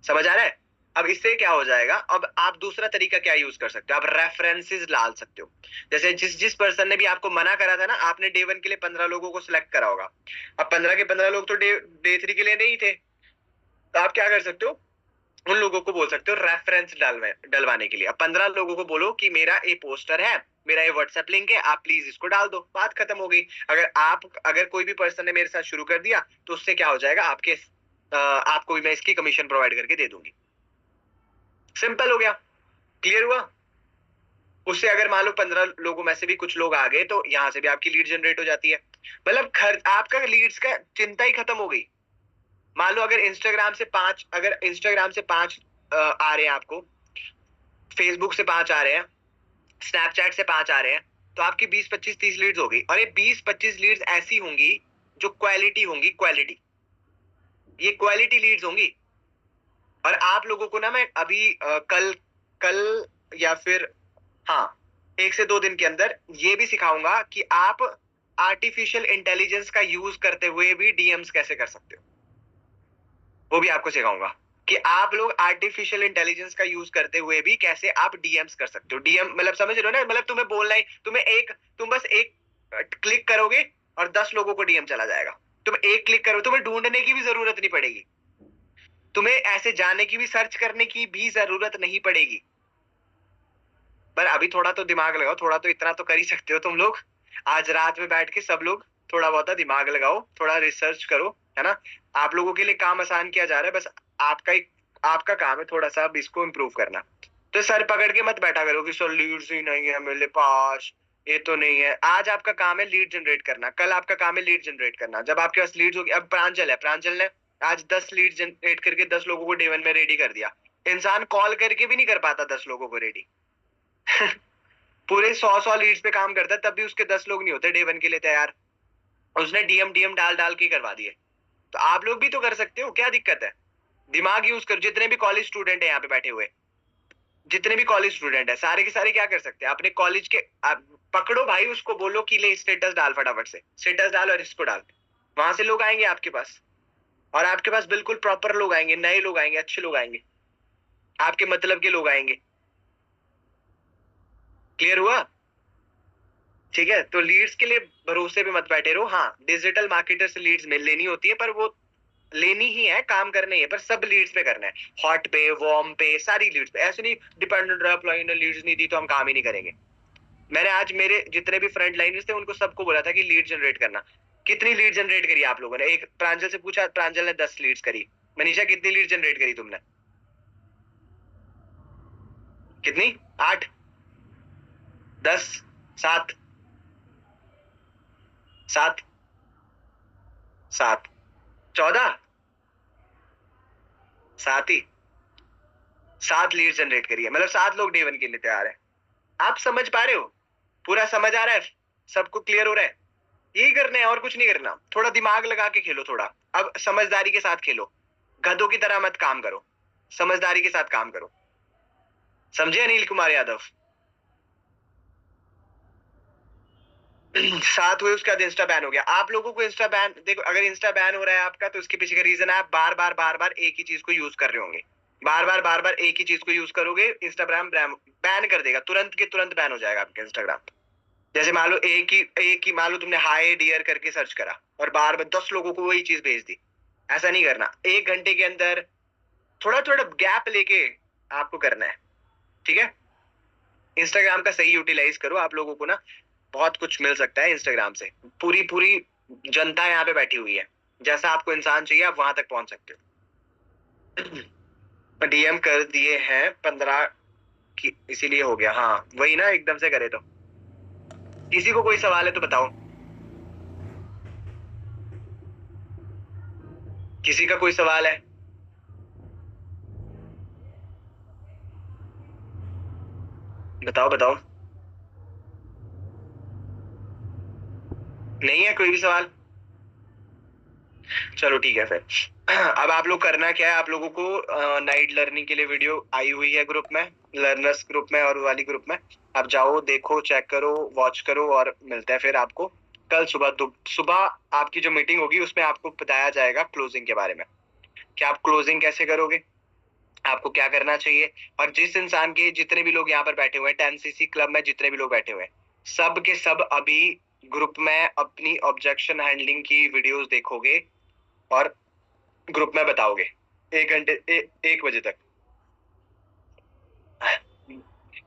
समझ आ रहा है? अब इससे क्या हो जाएगा, अब आप दूसरा तरीका क्या यूज कर सकते हो, आप रेफरेंसेस डाल सकते हो। जैसे जिस जिस पर्सन ने भी आपको मना करा था ना, आपने डे 1 के लिए 15 लोगों को सिलेक्ट करा होगा, अब 15 के 15 लोग तो डे 3 के लिए नहीं थे, तो आप क्या कर सकते हो, उन लोगों को बोल सकते हो रेफरेंस डलवाने के लिए। अब 15 लोगों को बोलो कि मेरा ये पोस्टर है, मेरा ये व्हाट्सएप लिंक है, आप प्लीज इसको डाल दो, बात खत्म हो गई। अगर कोई भी पर्सन ने मेरे साथ शुरू कर दिया तो उससे क्या हो जाएगा, आपको भी मैं इसकी कमीशन प्रोवाइड करके दे दूंगी। सिंपल हो गया, क्लियर हुआ। उससे अगर मान लो 15 लोगों में से भी कुछ लोग आ गए तो यहाँ से भी आपकी लीड जनरेट हो जाती है। मतलब खर्च, आपका लीड्स का चिंता ही खत्म हो गई। मान लो अगर इंस्टाग्राम से 5 आ रहे हैं आपको, फेसबुक से 5 आ रहे हैं, स्नैपचैट से 5 आ रहे हैं, तो आपकी 20 25 30 लीड्स हो गई। और ये 20 25 लीड्स ऐसी होंगी जो क्वालिटी होंगी, क्वालिटी, ये क्वालिटी लीड्स होंगी। और आप लोगों को ना मैं अभी कल या फिर हाँ 1 से 2 दिन के अंदर ये भी सिखाऊंगा कि आप आर्टिफिशियल इंटेलिजेंस का यूज करते हुए भी डीएम्स कैसे कर सकते हो, वो भी आपको सिखाऊंगा कि आप लोग आर्टिफिशियल इंटेलिजेंस का यूज करते हुए भी कैसे आप डीएम्स कर सकते हो। डीएम मतलब समझ रहे हो ना, मतलब तुम्हें बोलना है, तुम बस एक क्लिक करोगे और 10 लोगों को डीएम चला जाएगा। तुम एक क्लिक करो, तुम्हें ढूंढने की भी जरूरत नहीं पड़ेगी, तुम्हें ऐसे जाने की भी, सर्च करने की भी जरूरत नहीं पड़ेगी। पर अभी थोड़ा तो दिमाग लगाओ, थोड़ा तो इतना तो कर ही सकते हो तुम लोग। आज रात में बैठ के सब लोग थोड़ा बहुत दिमाग लगाओ, थोड़ा रिसर्च करो, है ना। आप लोगों के लिए काम आसान किया जा रहा है, बस आपका काम है थोड़ा सा अब इसको इम्प्रूव करना। तो सर पकड़ के मत बैठा करो कि सर लीड्स ही नहीं है मेरे पास, ये तो नहीं है। आज आपका काम है लीड जनरेट करना, कल आपका काम है लीड जनरेट करना। जब आपके पास लीड्स होगी, अब प्रांजल ने आज 10 लीड जनरेट करके 10 लोगों को डे 1 में रेडी कर दिया। इंसान कॉल करके भी नहीं कर पाता 10 लोगों को रेडी। पूरे 100 लीड्स पे काम करता है, तब भी उसके 10 लोग नहीं होते डे 1 के लिए तैयार। उसने डीएम डाल डाल के करवा दिए। तो आप लोग भी तो कर सकते हो, क्या दिक्कत है। दिमाग यूज करो। जितने भी कॉलेज स्टूडेंट है यहाँ पे बैठे हुए, जितने भी कॉलेज स्टूडेंट है, सारे के सारे क्या कर सकते हैं, अपने कॉलेज के पकड़ो भाई, उसको बोलो कि ले स्टेटस डाल, फटाफट से स्टेटस डाल और इसको डाल। वहां से लोग आएंगे आपके पास, और आपके पास बिल्कुल प्रॉपर लोग आएंगे, नए लोग आएंगे, अच्छे लोग आएंगे, आपके मतलब के लोग आएंगे। क्लियर हुआ? ठीक है। तो लीड्स के लिए भरोसे पे मत बैठे रहो। हाँ, डिजिटल मार्केटर से लीड्स मिल लेनी होती है, पर वो लेनी ही है, काम करने है, पर सब लीड्स पे करना है। हॉट पे, वार्म पे, सारी लीड्स पे। ऐसे नहीं डिपेंडेंट रहा, अपलाइन ने लीड्स नहीं दी तो हम काम ही नहीं करेंगे। मैंने आज मेरे जितने भी फ्रंट लाइनर्स थे उनको सबको बोला था कि लीड जनरेट करना। कितनी लीड जनरेट करी आप लोगों ने? एक प्रांजल से पूछा, प्रांजल ने 10 लीड्स करी। मनीषा कितनी लीड जनरेट करी तुमने? कितनी? 8, 10, 7, 7, 14, 7 ही 7 लीड जनरेट करी है, मतलब 7 लोग डे 1 के लिए तैयार है। आप समझ पा रहे हो? पूरा समझ आ रहा है? सबको क्लियर हो रहा है? यही करना है और कुछ नहीं करना। थोड़ा दिमाग लगा के खेलो, थोड़ा अब समझदारी के साथ खेलो, गधों की तरह मत काम करो, समझदारी के साथ काम करो। समझे अनिल कुमार यादव? 7 हुए, उसके बाद इंस्टा बैन हो गया। आप लोगों को इंस्टा बैन, देखो अगर इंस्टा बैन हो रहा है आपका, तो उसके पीछे का रीजन है आप बार बार एक ही चीज को यूज कर रहे होंगे। बार बार एक ही चीज को यूज करोगे, इंस्टाग्राम बैन कर देगा, तुरंत के तुरंत बैन हो जाएगा आपका इंस्टाग्राम। जैसे मान लो एक ही मान लो तुमने हाय डियर करके सर्च करा और बार 10 लोगों को वही चीज भेज दी। ऐसा नहीं करना। 1 घंटे के अंदर थोड़ा थोड़ा गैप लेके आपको करना है, ठीक है। इंस्टाग्राम का सही यूटिलाइज करो। आप लोगों को ना बहुत कुछ मिल सकता है इंस्टाग्राम से। पूरी जनता यहाँ पे बैठी हुई है, जैसा आपको इंसान चाहिए आप वहां तक पहुंच सकते हो। डीएम कर दिए हैं 15 की, इसीलिए हो गया। हाँ वही ना, एकदम से करे तो। किसी को कोई सवाल है तो बताओ। किसी का कोई सवाल है? बताओ। नहीं है कोई भी सवाल? चलो ठीक है फिर। अब आप लोग करना क्या है, आप लोगों को नाइट लर्निंग के लिए वीडियो आई हुई है ग्रुप में, लर्नर्स ग्रुप में और वाली ग्रुप में। आप जाओ, देखो, चेक करो, वॉच करो, और मिलते हैं फिर आपको कल सुबह आपकी जो मीटिंग होगी उसमें आपको बताया जाएगा क्लोजिंग के बारे में कि आप क्लोजिंग कैसे करोगे, आपको क्या करना चाहिए। और जिस इंसान के, जितने भी लोग यहाँ पर बैठे हुए हैं 10cc क्लब में, जितने भी लोग बैठे हुए हैं, सब के सब अभी ग्रुप में अपनी ऑब्जेक्शन हैंडलिंग की वीडियोस देखोगे और ग्रुप में बताओगे 1 बजे तक।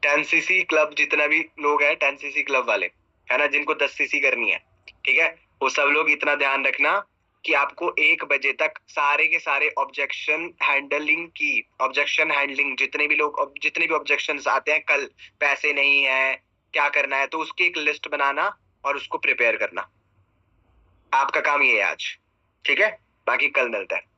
10cc क्लब जितना भी लोग हैं, 10cc क्लब वाले है ना, जिनको 10cc करनी है, ठीक है, वो सब लोग इतना ध्यान रखना कि आपको 1 बजे तक सारे के सारे ऑब्जेक्शन हैंडलिंग जितने भी लोग, जितने भी ऑब्जेक्शंस आते हैं, कल पैसे नहीं है, क्या करना है, तो उसकी एक लिस्ट बनाना और उसको प्रिपेयर करना। आपका काम ये है आज, ठीक है, बाकी कल मिलता है।